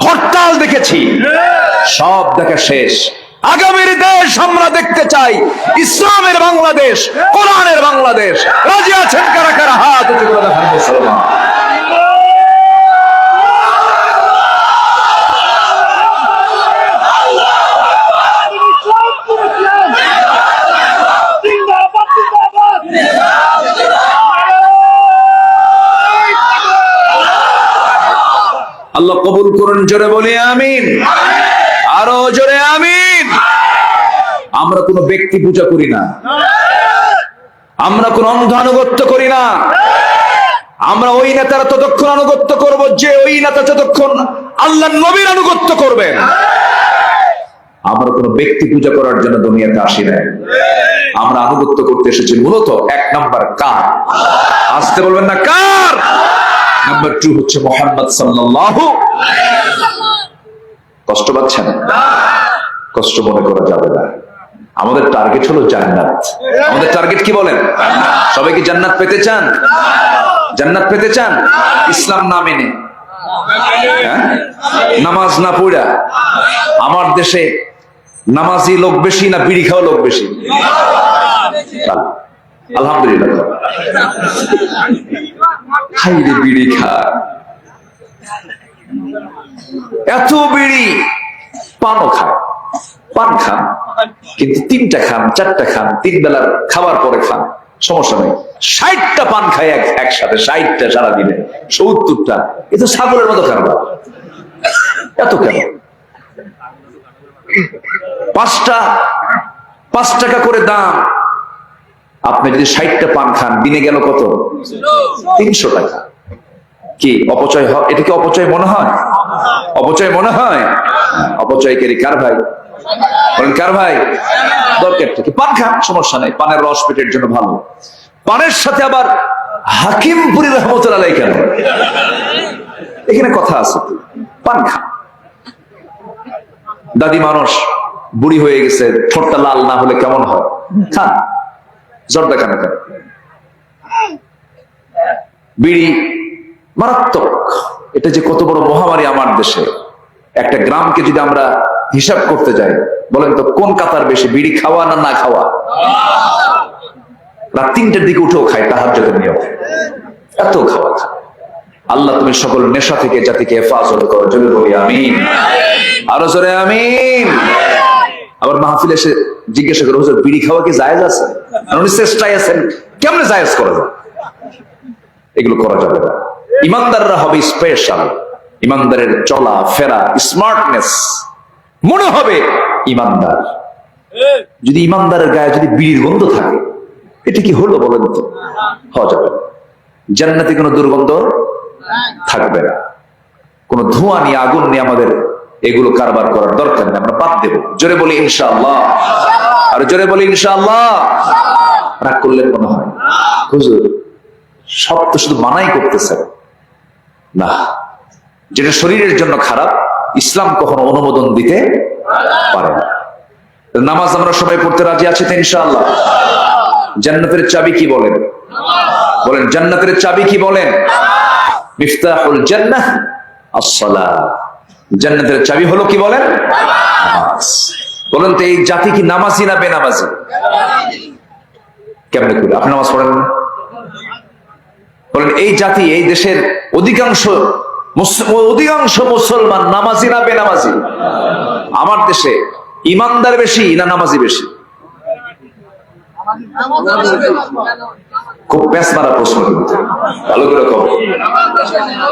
হরতাল দেখেছি, সব দেখা শেষ। আগামীর দেশ আমরা দেখতে চাই ইসলামের বাংলাদেশ, কোরআনের বাংলাদেশ। রাজি আছেন কারা কারা? হাত উঁচু করে দেখান মুসলমান। আল্লাহ কবুল করুন, জোরে বলি আমিন, আরো জোরে আমিন। আমরা কোনো ব্যক্তি পূজা করি না, আমরা কোন অন্ধ আনুগত্য করি না। আমরা ওই নেতারা ততক্ষণ আনুগত্য করব যে ওই নেতা যতক্ষণ আল্লাহর নবীর আনুগত্য করবেন। আমরা কোন ব্যক্তি পূজা করার জন্য দুনিয়াতে আসি না, আমরা আনুগত্য করতে এসেছি মূলত এক নাম্বার কার? আসতে বলবেন না কার? নাম্বার 2 হচ্ছে মুহাম্মদ সাল্লাল্লাহু। কষ্ট পাচ্ছেন? কষ্ট মনে করা যাবে না। আমাদের টার্গেট হলো জান্নাত। আমাদের টার্গেট কি বলেন? সবাই কি জান্নাত পেতে চান? জান্নাত পেতে চান? ইসলাম না মেনে, নামাজ না পড়া। আমার দেশে নামাজি লোক বেশি না বিড়ি খাওয়া লোক বেশি? আলহামদুলিল্লাহ। হাইরে বিড়ি খা, এত বিড়ি, পানও খায়, পান খান কিন্তু 3টা খান, 4টা খান, 3 বেলার খাবার পরে খান, সমস্যা নেই। 60টা পান খায় একসাথে, 60টা সারাদিনে, 70টা। এ তো ছাগলের মতো কারবার। এত কেন? 5 টাকা করে দাম। আপনি যদি 60টা পান খান, দিনে গেল কত? 300 টাকা। কি অপচয় হয়? এটা কি অপচয় মনে হয়? অপচয় মনে হয়? অপচয়কারী কার ভাই? বলেন কার ভাই? দরকার থেকে পান খান, সমস্যা নেই, পানের রস পেটের জন্য ভালো। পানের সাথে আবার হাকিমপুরি রহমতুল্লাহ আলাইহি কেন? এখানে কথা আছে। পান খান। দাদি মানুষ বুড়ি হয়ে গেছে, ঠোঁটটা লাল না হলে কেমন হয়? খান, জর্দা খান। বিড়ি মারাত্মক। এটা যে কত বড় মহামারী আমার দেশে। একটা গ্রামকে যদি আমরা হিসাব করতে যাই, বলেন তো কোন কাতার বেশি, বিড়ি খাওয়া না না খাওয়া? রাত 3টার দিকে উঠেও খায় তাহাজ্জুদের নিয়ম, এত খাওয়া খায়। আল্লাহ তুমি সকল নেশা থেকে জাতিকে হেফাজত করো, জোরে বলি আমিন, আরো জোরে আমিন। আবার মাহফিলে এসে জিজ্ঞাসা করো, হুজুর বিড়ি খাওয়া কি জায়েজ আছে? উনি চেষ্টায় আছেন কেমনে জায়েজ করা যায়। এগুলো করা যাবে না। ইমানদাররা হবে স্পেশাল, ইমানদারের চলা ফেরা স্মার্টনেস মনে হবে ইমানদার। যদি ইমানদারের গায়ে যদি বিড়ির গন্ধ থাকে, এটা কি হলো বলেন তো? হওয়া যাবে না। জান্নাতে কোনো দুর্গন্ধ থাকবে না, কোনো ধোঁয়া নিয়ে আগুন নিয়ে আমাদের এগুলো কারবার করার দরকার নেই, আমরা বাদ দেবো। জোরে বলি ইনশাআল্লাহ, আর জোরে বলি ইনশাআল্লাহ। রাগ করলেন মনে হয়, হুজুর সব তো শুধু মানাই করতেছে না, যেটা শরীরের জন্য খারাপ ইসলাম কখনো অনুমোদন দিতে পারে না। নামাজ আমরা সবাই পড়তে রাজি আছি তো ইনশাআল্লাহ? জান্নাতের চাবি কি বলেন? বলেন জান্নাতের চাবি কি বলেন? মিফতাহুল জান্নাহ আস-সালাহ। জান্নাতের চাবি হলো কি বলেন? নামাজ। বলেন তো এই জাতি কি নামাজি না বেনামাজি? কেমনে করে আপনি নামাজ পড়েন না? বলেন এই জাতি, এই দেশের অধিকাংশ মুসলমান নামাজি না বেনামাজি? আমার দেশে ইমানদার বেশি না নামাজি বেশি? খুব প্যাঁচ মারা প্রশ্ন, কিন্তু ভালো করে কম।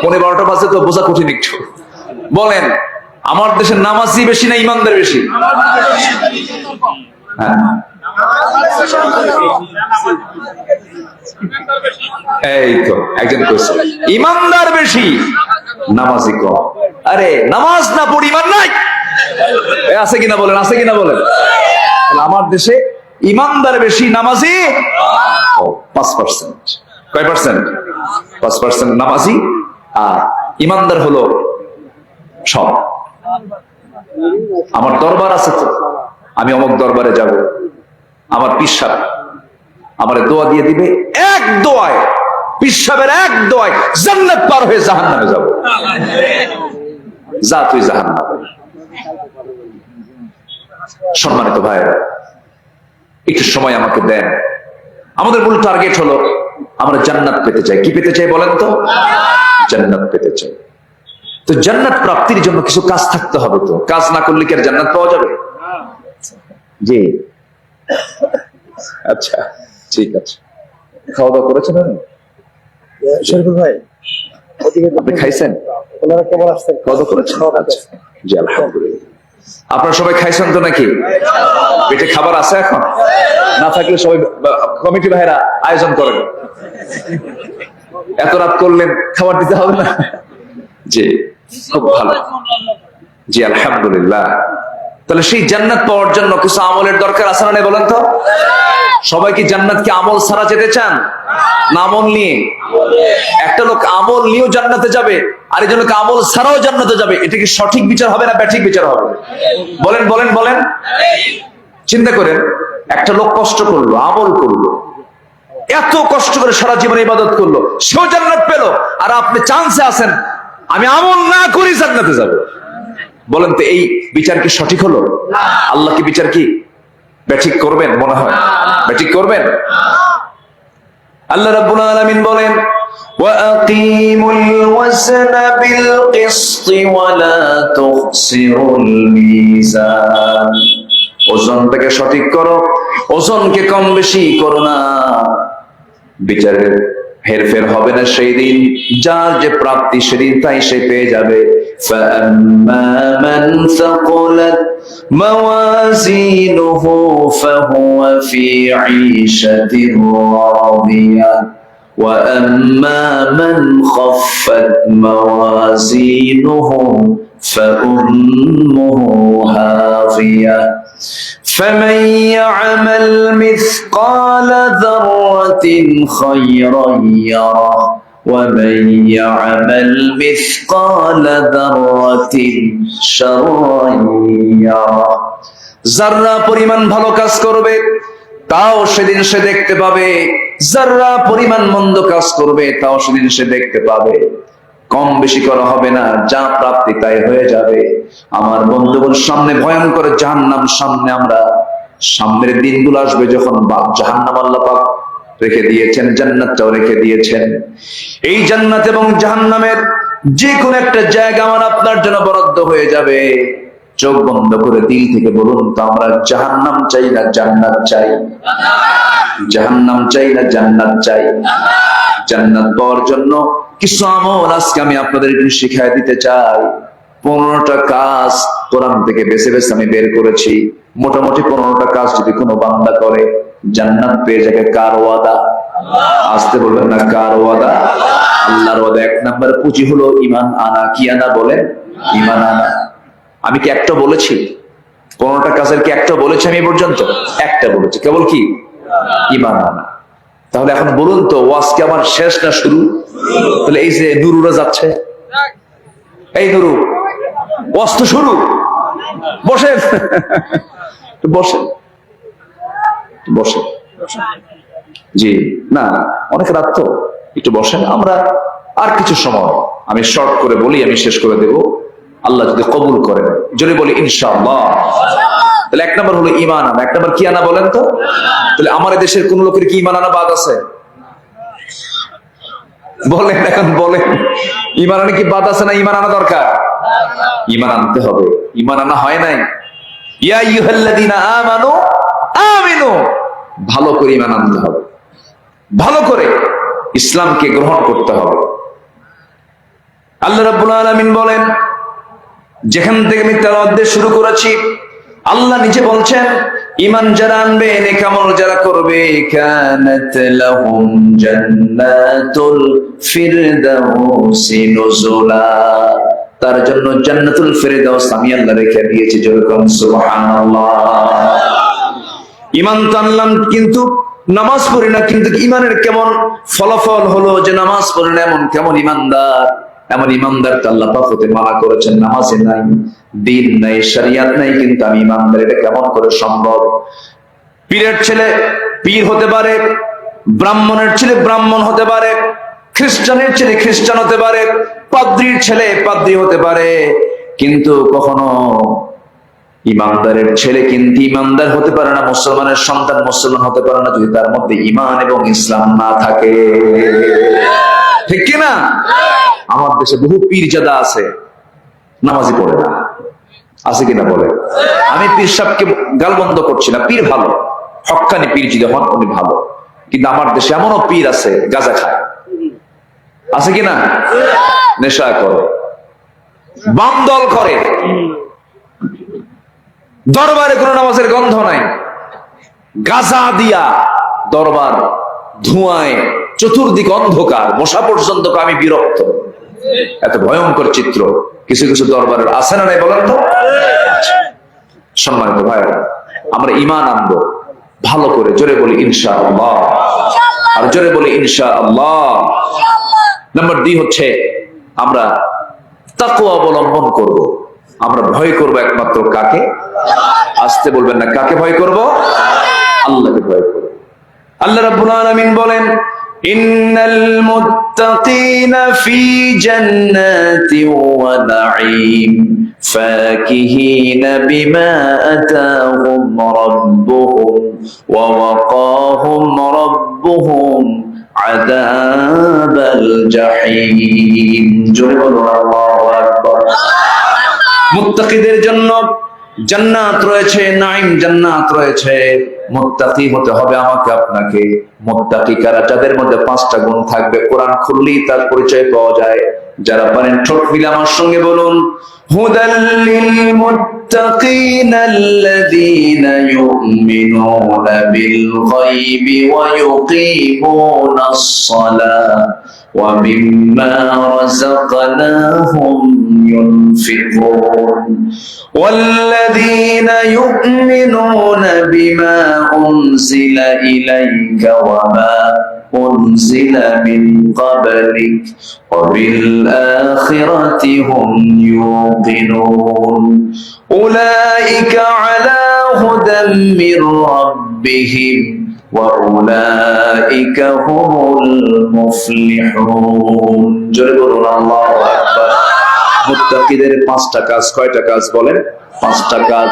11:30 বাজে তো বোঝা কঠিন একটু। বলেন আমার দেশের নামাজি বেশি না ইমানদার বেশি? হ্যাঁ, এই তো একজন কইছে ইমানদার বেশি নামাজি কম। আরে নামাজ না পড়ি ইমান নাই, আছে কিনা বলেন, আছে কিনা বলেন? আমার দেশে ইমানদার বেশি নামাজি 5%। কয় পার্সেন্ট? 5% নামাজি, আর ইমানদার হলো সব। আমার দরবার আছে তো, আমি অমুক দরবারে যাব, আমার পীর সাহেব আমারে দোয়া দিয়ে দিবে, এক দোয়ায়, পীর সাহেবের এক দোয়ায় জান্নাত পার হয়ে জাহান্নামে যাব। যা তুই জাহান্নামে। সম্মানিত ভাইরা, একটু সময় আমাকে দেন। আমাদের মূল টার্গেট হলো আমরা জান্নাত পেতে চাই। কি পেতে চাই বলেন তো? জান্নাত পেতে চাই। তো জান্নাত প্রাপ্তির জন্য কিছু কাজ থাকতে হবে। তো কাজ না করলে কি আর জান্নাত পাওয়া যাবে? জি, আচ্ছা ঠিক আছে। খাওয়া দাওয়া করেছেন শরীফুল ভাই? আপনি খাইছেন? খাওয়া দাওয়া করেছেন? আচ্ছা, জি আলহামদুলিল্লাহ। আপনারা সবাই খাইছেন তো নাকি? পেটে খাবার আছে এখন? না থাকলে সবাই কমিটি ভাইরা আয়োজন করেন, এত রাত করলেন খাবার দিতে হবে না? জি খুব ভালো, জি আলহামদুলিল্লাহ। তাহলে সেই জান্নাত পাওয়ার জন্য কিছু আমলের দরকার আছে না বলেন তো? সবাই কি জান্নাত কি আমল ছাড়া যেতে চান না আমল নিয়ে? একটা লোক আমল নিয়েও জান্নাতে যাবে, আর একজন লোক আমল ছাড়াও জান্নাতে যাবে। এটা কি সঠিক বিচার হবে না ব্যাঠিক বিচার হবে? বলেন বলেন বলেন। চিন্তা করেন, একটা লোক কষ্ট করলো, আমল করলো, এত কষ্ট করে সারা জীবন ইবাদত করলো, সেও জান্নাত পেল, আর আপনি চান্সে আছেন আমি আমল না করি জান্নাতে যাব। বলেন তো এই বিচার কি সঠিক হলো? আল্লাহ কি বিচার কি ব্যাঠিক করবেন? মনে হয় ব্যাঠিক করবেন। আল্লাহ রাব্বুল আলামিন বলেন, ওয়াকিমুল ওয়াজনা বিল কিসতি ওয়ালা তুখসিরুল মিজান। ওজনটাকে সঠিক করো, ওজনকে কম বেশি করো না। বিচারের হেরফের হবে না সেই দিন, যার যে প্রাপ্তি সেদিন তাই সে পেয়ে যাবে। فَأَمَّا مَنْ ثَقُلَتْ مَوَازِينُهُ فَهُوَ فِي عِيشَةٍ رَاضِيَةٍ وَأَمَّا مَنْ خَفَّتْ مَوَازِينُهُ فَأُمُّهُ هَاوِيَةٌ فَمَنْ يَعْمَلْ مِثْقَالَ ذَرَّةٍ خَيْرًا يَرَهُ وَمَنْ يَعْمَلْ مِثْقَالَ ذَرَّةٍ شَرًّا يَرَهُ। যারা পরিমাণ ভালো কাজ করবে তাও সেদিন সে দেখতে পাবে, যারা পরিমাণ মন্দ কাজ করবে তাও সেদিন সে দেখতে পাবে। কম বেশি করা হবে না, যা প্রাপ্তি তাই হয়ে যাবে। আমার বন্ধুগণ, সামনে ভয়ঙ্কর জাহান্নাম, সামনে আমরা সামনের দিনগুলো আসবে যখন জাহান্নাম আল্লাহ পাক রেখে দিয়েছেন, জান্নাতটাও রেখে দিয়েছেন। এই জান্নাত এবং জাহান্নামের যে কোনো একটা জায়গা আমার আপনার জন্য বরাদ্দ হয়ে যাবে। চোখ বন্ধ করে দিল থেকে বলুন তো, আমরা জাহান্নাম চাই না জান্নাত চাই? জাহান্নাম চাই না জান্নাত চাই? জান্নাত পাওয়ার জন্য কিছু আমল আজকে আমি আপনাদের একটু শিখাই দিতে চাই। 15টা কাজ কোরআন থেকে বেছে বেছে আমি বের করেছি। মোটামুটি 15টা কাজ যদি কোনো বান্দা করে জান্নাত পেয়ে যাবে। কার ওয়াদা? আসতে বলবেন না, কার ওয়াদা? আল্লাহর ওয়াদা। 1 নম্বর পুঁজি হলো ঈমান আনা। কি আনা বলেন? ঈমান আনা। আমি কি একটা বলেছি? 15টা কাজের কি একটা বলেছি আমি পর্যন্ত? একটা বলেছি, কেবল কি? ঈমান আনা। তাহলে এখন বলুন তো, ওয়াজ কি আমার শেষ না শুরু? তাহলে এই যে নুরুরা যাচ্ছে, এই নুরু, ওয়াজ তো শুরু। বসেন, বসেন, বসেন। জি না, অনেক রাত তো, একটু বসেন। আমরা আর কিছু সময় আমি শর্ট করে বলি, আমি শেষ করে দেব, আল্লাহ যদি কবুল করেন। যদি বলি ইনশাআল্লাহ। তাহলে 1 নম্বর হলো ঈমান আনা। 1 নম্বর কি আনা বলেন তো? তাহলে আমার দেশের কোন লোকের কি ঈমান আনা বাদ আছে? বলেন, এখন বলেন, ঈমান আনা কি বাদ আছে না ঈমান আনা দরকার? ঈমান আনতে হবে। ঈমান আনা হয় নাই। ইয়া আইয়ুহাল্লাযীনা আমানু আমিনু। ভালো করে ঈমান আনতে হবে, ভালো করে ইসলামকে গ্রহণ করতে হবে। আল্লাহ রাব্বুল আলামিন বলেন, যেখান থেকে আমি তেলাওয়াত দিয়ে শুরু করেছি, আল্লাহ নিজে বলছেন, ঈমান যারা আনবে, নেক আমল যারা করবে, কানাত লাহুম জান্নাতুল ফিরদাউসি নুজুলা। তার জন্য জান্নাতুল ফিরদাউস আমি আল্লাহ রেখে দিয়েছি। যেরকম সুবহানাল্লাহ। ঈমান তো আনলাম, কিন্তু নামাজ পড়ি না। কিন্তু ঈমানের কেমন ফলাফল হলো যে নামাজ পড়ি না, এমন কেমন ঈমানদার? এমন ঈমানদার তো আল্লাহ পাক হতে মানা করেছেন। নামাজে নাই, দিন নাই, শরিয়াত নাই, কিন্তু আমি ঈমানদার। এটা কেমন করে সম্ভব? পীরের ছেলে পীর হতে পারে, ব্রাহ্মণের ছেলে ব্রাহ্মণ হতে পারে, খ্রিস্টানের ছেলে খ্রিস্টান হতে পারে, পাদ্রীর ছেলে পাদ্রী হতে পারে, কিন্তু কখনো ইমানদারের ছেলে কিন্তু ইমানদার হতে পারে না, মুসলমানের সন্তান মুসলমান হতে পারে না, যদি তার মধ্যে ঈমান এবং ইসলাম না থাকে। ঠিক কিনা? আমার দেশে বহু পীরজাদা আছে, নামাজি পড়ে না। আছে কিনা বলে? আমি পীর সাহেবকে গালবন্ধ করছি না, পীর ভালো, হক্কানি পীর যদি হন উনি ভালো। কিন্তু আমার দেশে এমনও পীর আছে গাঁজা খায়। আছে কিনা? নেশা করে, বাম দল করে, দরবারে কোন নামাজের গন্ধ নাই, গাজা দিয়া দরবার ধোঁয়ায় চতুর্দিক অন্ধকার, মশা পর্যন্ত। আমি বিরক্ত, এত ভয়ঙ্কর চিত্র কিছু কিছু দরবারের আছে না নাই বলেন তো? সম্মানিত ভাইরা, আমরা ঈমান আনবো ভালো করে। জোরে বলি ইনশাআল্লাহ, আর জোরে বলি ইনশাআল্লাহ। নাম্বার 2 হচ্ছে আমরা তাকওয়া অবলম্বন করব। আমরা ভয় করব একমাত্র কাকে? আসতে বলবেন না, কাকে ভয় করব? আল্লাহকে ভয় করব। আল্লাহ রাব্বুল আলামিন বলেন, ইন্নাল মুত্তাকিনা ফি জান্নাতি ওয়া নাঈম ফাকিহিনা বিমা আতাহুম রাব্বুহুম ওয়া ওয়াকাহুম রাব্বুহুম আযাবাল জাহিম। জোরে বলুন আল্লাহু আকবার। মুত্তাকিদের জন্য জান্নাত রয়েছে, নাঈম জান্নাত রয়েছে। মুত্তাকি হতে হবে আমাকে আপনাকে। মুত্তাকি কারা? যাদের মধ্যে 5টা গুণ থাকবে। কোরআন খুললেই তার পরিচয় পাওয়া যায়। যারা পারেন ঠোঁট মিলে আমার সঙ্গে বলুন, হুদাল্লিল মুত্তাকিনা আল্লাযীনা ইউমিনুনা বিল গায়বি ওয়া ইউকিমুনাস সালাহ ওয়া মিম্মা রাযাকনাহুম ينفقون والذين يؤمنون بما أنزل إليك وما أنزل من قبلك وبالآخرة هم يوقنون أولئك على هدى من ربهم وأولئك هم المفلحون جربوا الله أكبر মুত্তাকিদের 5টা কাজ। কয়টা কাজ বলেন? 5টা কাজ।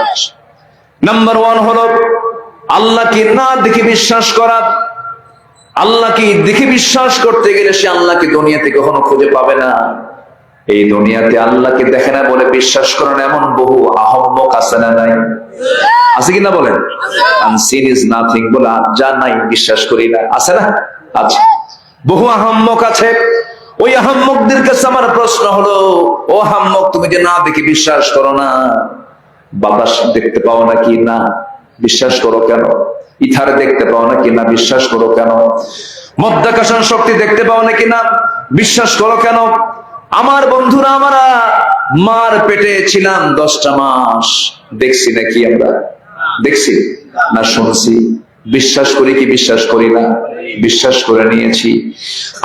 নাম্বার 1 হলো আল্লাহকে না দেখে বিশ্বাস করা। আল্লাহকে দেখে বিশ্বাস করতে গেলে সে আল্লাহকে দুনিয়াতে কখনো খুঁজে পাবে না। এই দুনিয়াতে আল্লাহকে দেখে না বলে বিশ্বাস করেন এমন বহু আহম্মক আছে না নাই? আছে কিনা বলেন? আনসিন ইজ নাথিং বলে যা নাই বিশ্বাস করি না, আছে না? আচ্ছা, বহু আহম্মক আছে। ওই আহম্মকদের কাছে আমার প্রশ্ন হলো, ও আহম্মক, তুমি যে না দেখে বিশ্বাস করো না, বাতাস দেখতে পাও নাকি? না, বিশ্বাস করো কেন? ইথারে দেখতে পাও নাকি? না, বিশ্বাস করো কেন? মধ্যাকর্ষণ শক্তি দেখতে পাও নাকি? না, বিশ্বাস করো কেন? আমার বন্ধুরা, আমরা মার পেটে ছিলাম 10টা মাস, দেখছি নাকি? আমরা দেখছি না শুনছি? বিশ্বাস করি কি বিশ্বাস করি না? বিশ্বাস করে নিয়েছি।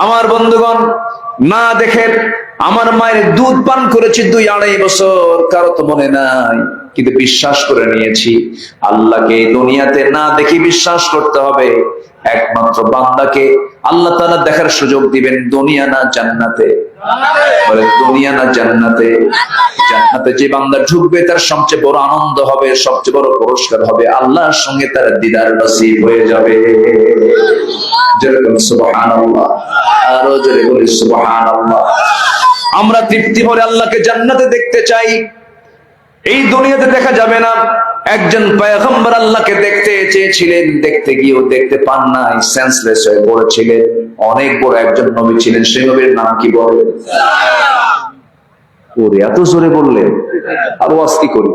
আমার বন্ধুগণ, না দেখে আমার মায়ের দুধ পান করেছি 2-2.5 বছর, কারো তো মনে নাই, কিন্তু বিশ্বাস করে নিয়েছি। আল্লাহকে দুনিয়াতে না দেখে বিশ্বাস করতে হবে। একমাত্র বান্দাকে আল্লাহ তাআলা দেখার সুযোগ দিবেন দুনিয়া না জান্নাতে। বলে দুনিয়া না জান্নাতে? জান্নাতে যে বান্দা ঢুকবে তার সবচেয়ে বড় আনন্দ হবে, সবচেয়ে বড় পুরস্কার হবে, আল্লাহর সঙ্গে তার দিদার নসিব হয়ে যাবে। যেরকম সুবহানাল্লাহ, আরো জোরে বলি সুবহানাল্লাহ। আমরা তৃপ্তি ভরে আল্লাহকে জান্নাতে দেখতে চাই, এই দুনিয়াতে দেখা যাবে না। একজন পয়গম্বর আল্লাহকে দেখতে চেয়েছিলেন, দেখতে গিয়েও দেখতে পান নাই, সেন্সলেস হয়ে পড়েছিলেন। অনেক বড় একজন নবী ছিলেন, সেই নবীর নাম কি বলেন? ওরে এত জোরে বললেন, আরো আস্তে করি।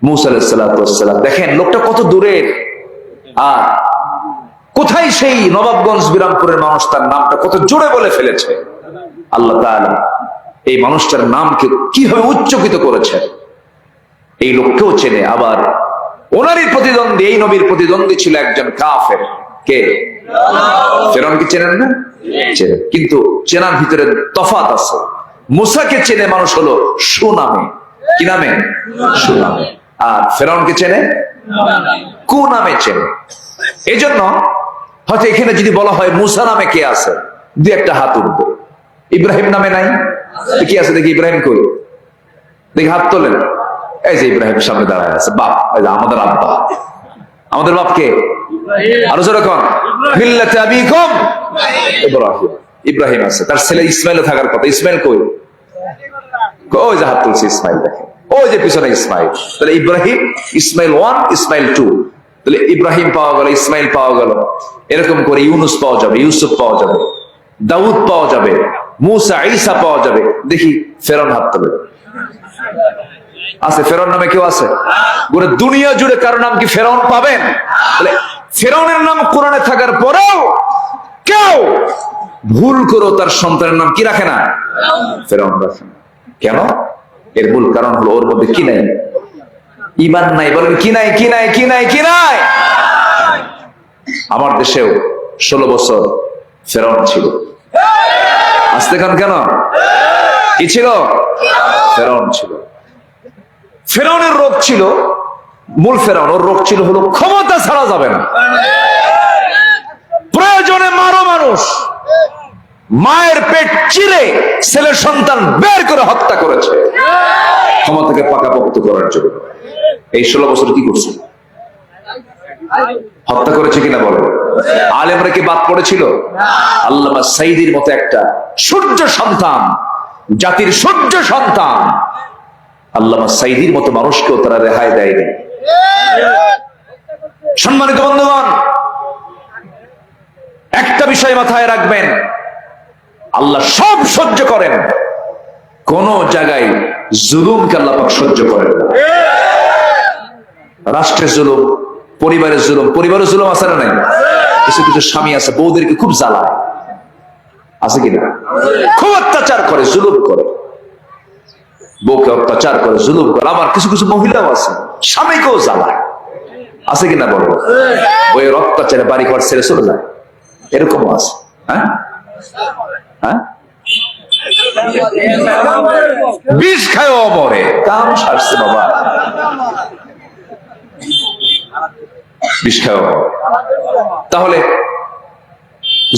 মুসা আলাইহিস সালাতু ওয়াস সালাম। দেখেন লোকটা কত দূরের, আর কোথায় সেই নবাবগঞ্জ বিরামপুরের মানুষ তার নামটা কত জোরে বলে ফেলেছে। আল্লাহ তাআলা এই মানুষটার নামকে কিভাবে উচ্চকিত করেছে, এই লোককেও চেনে। আবার ওনারই প্রতিদ্বন্দ্বী, এই নবীর প্রতিদ্বন্দ্বী ছিল একজন কাফের। কে? ফেরাউনকে চেনেন না? চেনেন, কিন্তু চেনার ভিতরে তফাৎ আছে। মুসাকে চেনে মানুষ হলো সুনামে। কি নামে? সুনামে। আর ফেরাউনকে চেনে কু নামে চেনে। এই জন্য হয়তো এখানে যদি বলা হয় মুসা নামে কে আছে, 2-1টা হাত উঠবে। ইব্রাহিম নামে নাই? কি আছে দেখি? ইব্রাহিম কই দেখি, হাত তোলেন। এই যে ইব্রাহিম সামনে দাঁড়ায় আছে, বাপ, আমাদের আব্বা। আমাদের বাপ কে? আরো যেরকম মিল্লাতে আবিকুম ইব্রাহিম। ইব্রাহিম আছে, তার ছেলে ইসমাইল থাকার কথা। ইসমাইল কই? ওই যে হাত তুলছে ইসমাইল, দেখেন ওই যে পিছনে ইসমাইল। তাহলে ইব্রাহিম, ইসমাইল 1, ইসমাইল 2। তাহলে ইব্রাহিম পাওয়া গেল, ইসমাইল পাওয়া গেল। এরকম করে ইউনুস পাওয়া যাবে, ইউসুফ পাওয়া যাবে, দাউদ পাওয়া যাবে, মুসা, ঈসা পাওয়া যাবে। দেখি ফেরাউন হাত তোলে। আছে? ফেরাউন নামে কেউ আছে? গোটা দুনিয়া জুড়ে কারো নাম কি ফেরাউন পাবেন? তাহলে ফেরাউনের নাম কোরআনে থাকার পরেও কেউ ভুল করো তার সন্তানের নাম কি রাখে না? ফেরাউন রাখে না। কেন? এর মূল কারণ হলো ওর মধ্যে কি নাই? ঈমান নাই। বলেন কি নাই? কি নাই? কি নাই? কি নাই? আমার দেশেও 16 বছর ফেরাউন ছিল। আসতে কান কেন? কি ছিল? ফেরাউন ছিল। ফেরাউনের রোগ ছিল, মূল ফেরাউন, ওর রোগ ছিল হলো ক্ষমতা ছাড়া যাবে না। প্রয়োজনে মারো মানুষ। মায়ের পেট চিরে ছেলের সন্তান বের করে হত্যা করেছে ক্ষমতাকে পাকাপোক্ত করার জন্য। এই 16 বছর কি করছে? হত্যা করেছে কিনা বলেন? আলেমরা কি বাদ পড়েছিল? আল্লামা সাইদির মতো একটা সূর্য সন্তান, জাতির সূর্য সন্তান আল্লামা সাইদির মতো মানুষকেও তারা রেহাই দেয়নি। সম্মানিত বন্ধুগণ, একটা বিষয় মাথায় রাখবেন, আল্লাহ সব সহ্য করেন, কোন জায়গায় জুলুমকে আল্লাহ পাক সহ্য করেন না। রাষ্ট্রের জুলুম, পরিবারের জুলুম, পরিবারের জুলুম আছে না নাই? কিছু কিছু স্বামী আছে বউদেরকে খুব জ্বালায়, আছে কিনা? খুব অত্যাচার করে, জুলুম করে, বউকে অত্যাচার করে, জুলুম করে। আবার কিছু কিছু মহিলাও আছে স্বামীকেও জ্বালায়, আছে কিনা বলো? বইয়ের অত্যাচারে বাড়ি ঘর ছেড়ে চলে যায়, এরকমও আছে। হ্যাঁ হ্যাঁ, বিষ খায়ও মরে, কাম সারছে বাবা, বিষ খায়ও। তাহলে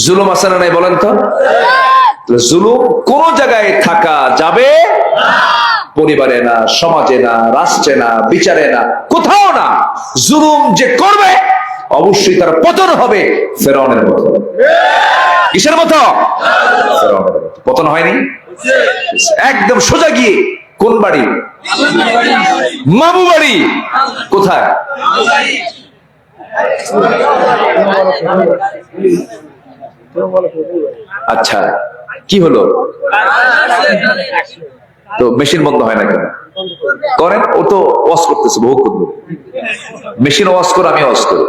জুলুম আছে না নাই বলেন তো? জুলুম কোন জায়গায় থাকা যাবে? পরিবারে না, সমাজে না, রাষ্ট্রে না, বিচারে না, কোথাও না। জুলুম যে করবে অবশ্যই তার পতন হবে ফেরাউনের মতো। কিসের মতো? ফেরাউনের মতো। পতন হয়নি? একদম সোজা গিয়ে কোন বাড়ি? মামু বাড়ি। কোথায়? আচ্ছা, কি হলো? তো মেশিন বন্ধ হয় না কেন? করেন, ও তো ওয়াশ করতেছে বহু করবে। মেশিন ওয়াশ করে, আমি ওয়াশ করি।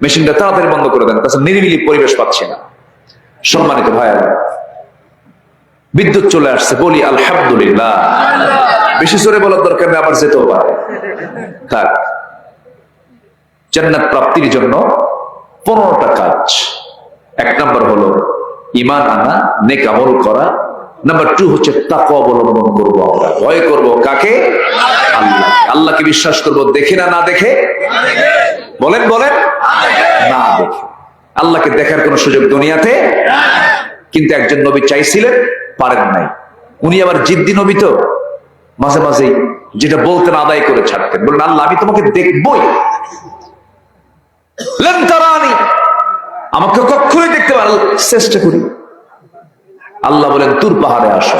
মেশিনটা তাড়াতাড়ি বন্ধ করে দেন, তাছাড়া নিরিবিলি পরিবেশ পাচ্ছে না। সম্মানিত ভাইয়া, বিদ্যুৎ চলে আসছে, বলি আলহামদুলিল্লাহ। বেশি জোরে বলার দরকার নেই, আবার যেতেও পারে। থাক। জান্নাত প্রাপ্তির জন্য 15টা কাজ। 1 নম্বর হলো ঈমান আনা, নেক আমল করা। নাম্বার 2 হচ্ছে তাকওয়া অবলম্বন করব। আমরা ভয় করব কাকে? আল্লাহ। আল্লাহকে বিশ্বাস করব দেখে না, না দেখে? বলেন বলেন, না দেখে। আল্লাহকে দেখার কোন সুযোগ দুনিয়াতে? কিন্তু একজন নবী চাইছিলেন, পারেন নাই। উনি আবার জিদ্দি নবী, তো মাঝে মাঝে যেটা বলতেন আদায় করে ছাড়তেন। বললেন আল্লাহ আমি তোমাকে দেখবই, লান তারানি, আমাকে কখনোই দেখতে পারো, চেষ্টা করি। আল্লাহ বলেন তুর পাহাড়ে আসো।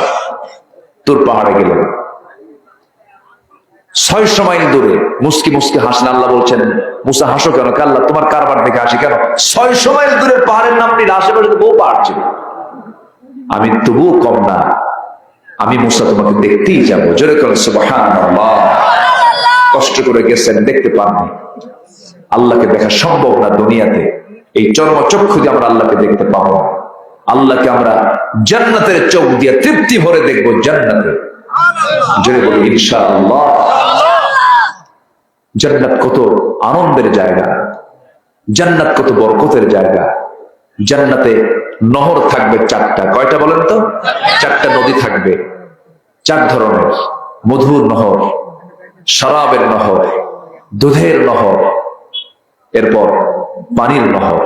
তুর পাহাড়ে গেলেন, 600 মাইল দূরে। মুস্কি মুস্কি হাসেন। আল্লাহ বলছেন মুসা হাসো কেন? আল্লাহ তোমার কারবার দেখে হাসি কেন? 600 মাইল দূরে পাহাড়ের নাম নিলে, আশেপাশে বহু পাহাড় ছিল, আমি তবুও কম না। আমি মুসা তোমাকে দেখতেই যাবো। জোরে করে সুবহানাল্লাহ। কষ্ট করে গেছেন, দেখতে পাননি। আল্লাহকে দেখা সম্ভব না দুনিয়াতে। এই চর্মচক্ষু দিয়ে আমরা আল্লাহকে দেখতে পাবো। আল্লাহকে আমরা জান্নাতের চোখ দিয়ে তৃপ্তি ভরে দেখবো, জান্নাতে। জোরে বলি ইনশাআল্লাহ। জান্নাত কত আনন্দের জায়গা, জান্নাত কত বরকতের জায়গা। জান্নাতে নহর থাকবে 4টা। কয়টা বলেন তো? 4টা নদী থাকবে, 4 ধরনের। মধুর নহর, শরাবের নহর, দুধের নহর, এরপর পানির নহর।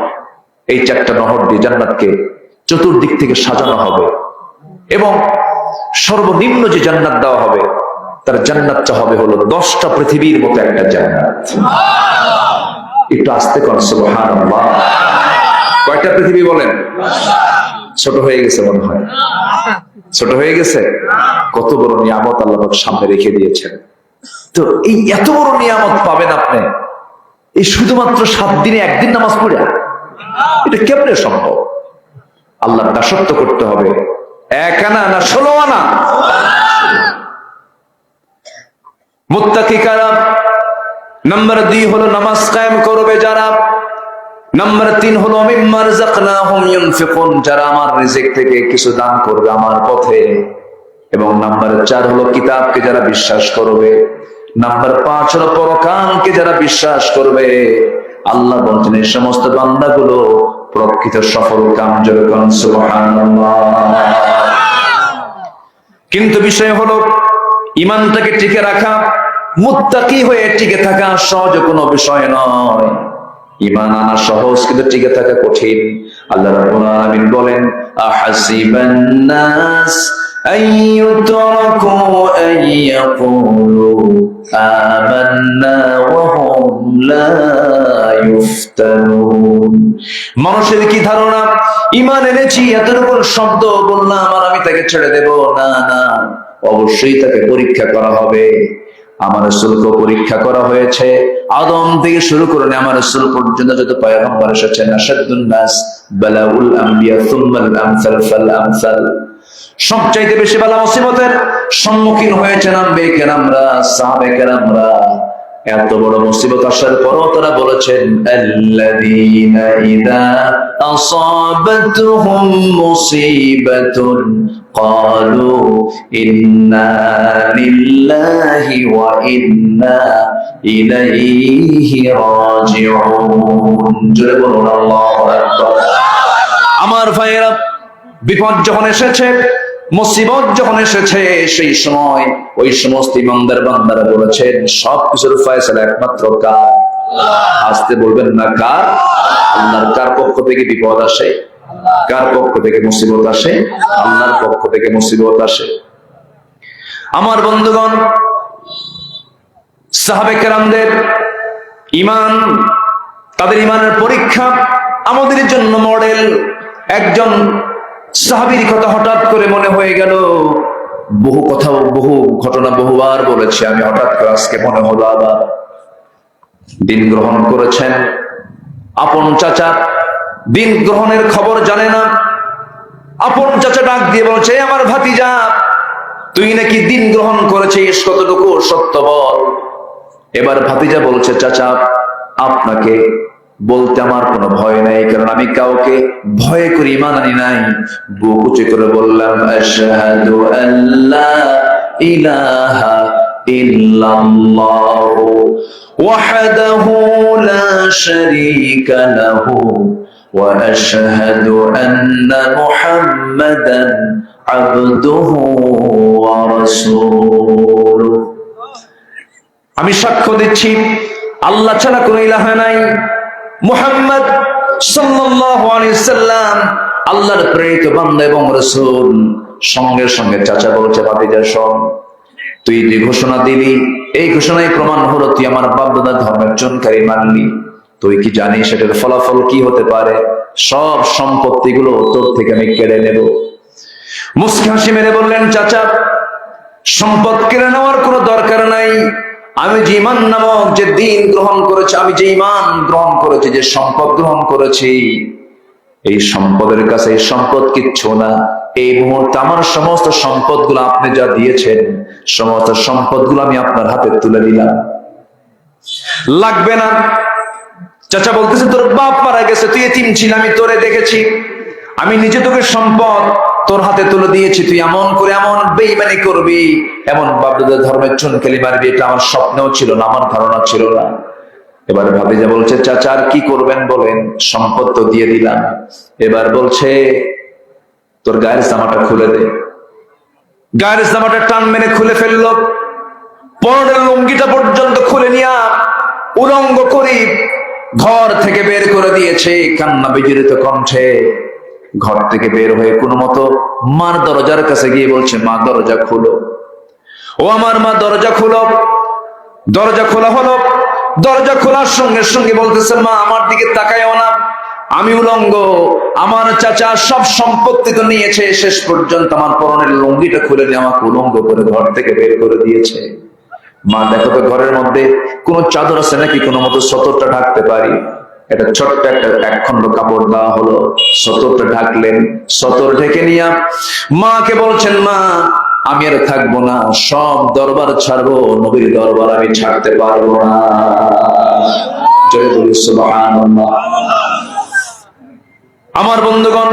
এই 4টা নহর দিয়ে জান্নাতকে চতুর্দিক থেকে সাজানো হবে। এবং সর্বনিম্ন যে জান্নাত দেওয়া হবে, তার জান্নাতটা হবে হলো 10টা পৃথিবীর মতো একটা জান্নাত। একটু আস্তে কর সুবহানাল্লাহ। কয়টা পৃথিবী বলেন? ছোট হয়ে গেছে মনে হয়, ছোট হয়ে গেছে। কত বড় নিয়ামত আল্লাহ সামনে রেখে দিয়েছেন। তো এই এত বড় নিয়ামত পাবেন আপনি এই শুধুমাত্র 7 দিনে 1 দিন নামাজ পড়ে। এটা কেমনে সম্ভব? আল্লাহর দাসত্ব করতে হবে। 1 আনা না 16 আনা? মুত্তাকি কারা? নাম্বার 2 হলো নামাজ কায়েম করবে যারা। নাম্বার 3 হলো মিম্মা রাযাকনাহুম ইউনফিকুন, যারা আমার রিজিক থেকে কিছু দান করবে আমার পথে। এবং নাম্বার 4 হলো কিতাবকে যারা বিশ্বাস করবে। নাম্বার 5 হলো পরকালকে যারা বিশ্বাস করবে। আল্লাহ বলছেন এই সমস্ত বান্দাগুলো প্রকৃত সফল কামজোর কোন সুবহানাল্লাহ। কিন্তু বিষয় হলো ঈমানটাকে টিকে রাখা, মুত্তাকি হয়ে টিকে থাকা সহজ কোনো বিষয় নয়। ঈমান আনা সহজ, কিন্তু টিকে থাকা কঠিন। আল্লাহ রাব্বুল আলামিন বলেন আহাসিবান নাস আইয়ুতরাকু আইয়াকুলু আমান্না ওয়া হুম লা ইফতানুন। মানুষের কি ধারণা ঈমান এনেছি এতটুকু শব্দ বললাম আর আমি তাকে ছেড়ে দেব? না না, অবশ্যই তাকে পরীক্ষা করা হবে। আমার রাসূলকে পরীক্ষা করা হয়েছে। আদম থেকে শুরু করে আমার রাসূল পর্যন্ত যত পয়গম্বর এসেছেন, আশাদুন নাস বালাউল আম্বিয়া সুম্মাল আমসাল ফাল আমসাল। সবচাইতে বেশি বালা মুসিবতের সম্মুখীন হয়েছেন আম্বিয়া কেরামরা, সাহাবা কেরামরা। এত বড় মুসিবত আসার পরও তারা বলেছেন আল্লাযীনা ইযা আসাবাতুহুম মুসিবাতুন ক্বালু ইন্না লিল্লাহি ওয়া ইন্না ইলাইহি রাজিউন। জোরে বলুন আল্লাহু আকবার। আমার ভাইয়েরা, বিপদ যখন এসেছে, মুসিবত যখন এসেছে, সেই সময় ওই সমস্ত ইমানদার বান্দারা বলেছেন সবকিছুর ফয়সালা একমাত্র কার? আসতে বলবেন না কার? আল্লাহর। কার পক্ষ থেকে বিপদ আসে? কার পক্ষ থেকে মুসিবত আসে? আল্লাহর পক্ষ থেকে মুসিবত আসে। আমার বন্ধুগণ, সাহাবে কেরামদের ঈমান তাদের ইমানের পরীক্ষা আমাদের জন্য মডেল। একজন সাহাবীর কথা হঠাৎ করে মনে হয়ে গেল, বহু কথা বহু ঘটনা বহুবার বলেছি আমি, হঠাৎ করে আজকে মনে হলো আবার। দিন গ্রহণ করেছেন, আপন চাচা দিন গ্রহণের খবর জানে না। আপন চাচা ডাক দিয়ে বলছে, আমার ভাতিজা তুই নাকি দিন গ্রহণ করেছিস, কতটুকু সত্য বল। এবার ভাতিজা বলছে, চাচা আপনাকে বলতে আমার কোনো ভয় নাই, কারণ আমি কাউকে ভয় করে ঈমান আনি নাই। বুক উঁচু করে বললাম, আশহাদু আল্লা ইলাহা ইল্লাল্লাহু ওয়াহদাহু লা শারীকা লাহু ওয়া আশহাদু আন্না মুহাম্মাদান আবদুহু ওয়া রাসূলুহু। আমি সাক্ষ্য দিচ্ছি আল্লাহ ছাড়া কোনো ইলাহা নাই, মুহাম্মদ সাল্লাল্লাহু আলাইহি সাল্লাম আল্লাহর প্রেরিত বান্দা এবং রাসূল। সঙ্গে সঙ্গে চাচা বলছে, ভাতিজা শোন, তুই যে ঘোষণা দিলি এই ঘোষণায় প্রমাণ হলো তুই আমার বাপ দাদার ধর্মার্জনকারী মানলি। তুই কি জানিস সেটার ফলাফল কি হতে পারে? সব সম্পত্তিগুলো তোর থেকে আমি কেড়ে নেব। মুস্কি হাসি মেরে বললেন, চাচা সম্পদ কেড়ে নেওয়ার কোনো দরকার নাই। আমি যে ঈমান নামক যে দিন গ্রহণ করেছি, আমি যে ঈমান গ্রহণ করেছি, যে সম্পদ গ্রহণ করেছি, এই সম্পদের কাছে এই সম্পদ কিচ্ছু না। এই মুহূর্তে আমার সমস্ত সম্পদগুলো আপনি যা দিয়েছেন, সমস্ত সম্পদগুলো আমি আপনার হাতে তুলে দিলাম, লাগবে না। চাচা বলতেছে, তোর বাপ মারা গেছে, তুই এতিম ছিল, আমি তোরে দেখেছি, আমি নিজে তোকে সম্পদ তোর হাতে তুলে দিয়েছি, তুই এমন করে এমন বেঈমানি করবি, এমন বাপদাদার ধর্মের চুনকালি মারবি, এটা আমার স্বপ্নেও ছিল না, আমার ধারণা ছিল না। এবার ভাতিজা বলছে, চাচা আর কি করবেন বলেন, সম্পদ তো দিয়ে দিলাম। এবার বলছে, তোর গায়ের জামাটা খুলে দে। গায়ের জামাটা টান মেরে খুলে ফেললো, পরনের লুঙ্গিটা পর্যন্ত খুলে নিয়া উলঙ্গ করি ঘর থেকে বের করে দিয়েছে। কান্না বিজড়িত কণ্ঠে ঘর থেকে বের হয়ে কোনো মতো মার দরজার কাছে গিয়ে বলছে, মা দরজা খুলো, ও আমার মা দরজা খুলো। দরজা খোলা হলো, দরজা খোলার সঙ্গে সঙ্গে বলতেছে, মা আমার দিকে তাকায়ও না, আমি উলঙ্গ, আমার চাচা সব সম্পত্তি তো নিয়েছে, শেষ পর্যন্ত আমার পরনের লুঙ্গিটা খুলে নিয়ে আমাকে উলঙ্গ করে ঘর থেকে বের করে দিয়েছে। মা দেখো তো ঘরের মধ্যে কোন চাদর আছে নাকি, কোনো মতো সতরটা ঢাকতে পারি। এটা ছোট্ট একটা একখণ্ড কাপড় দেওয়া হলো, সতরটা ঢাকলেন। সতর ঢেকে নিয়ে মাকে বলছেন, মা আমি আর থাকবো না, সব দরবার ছাড়বো, নবীর দরবার আমি ছাড়তে পারবো না। জয় বলি সুবহানাল্লাহ। আমার বন্ধুগণ,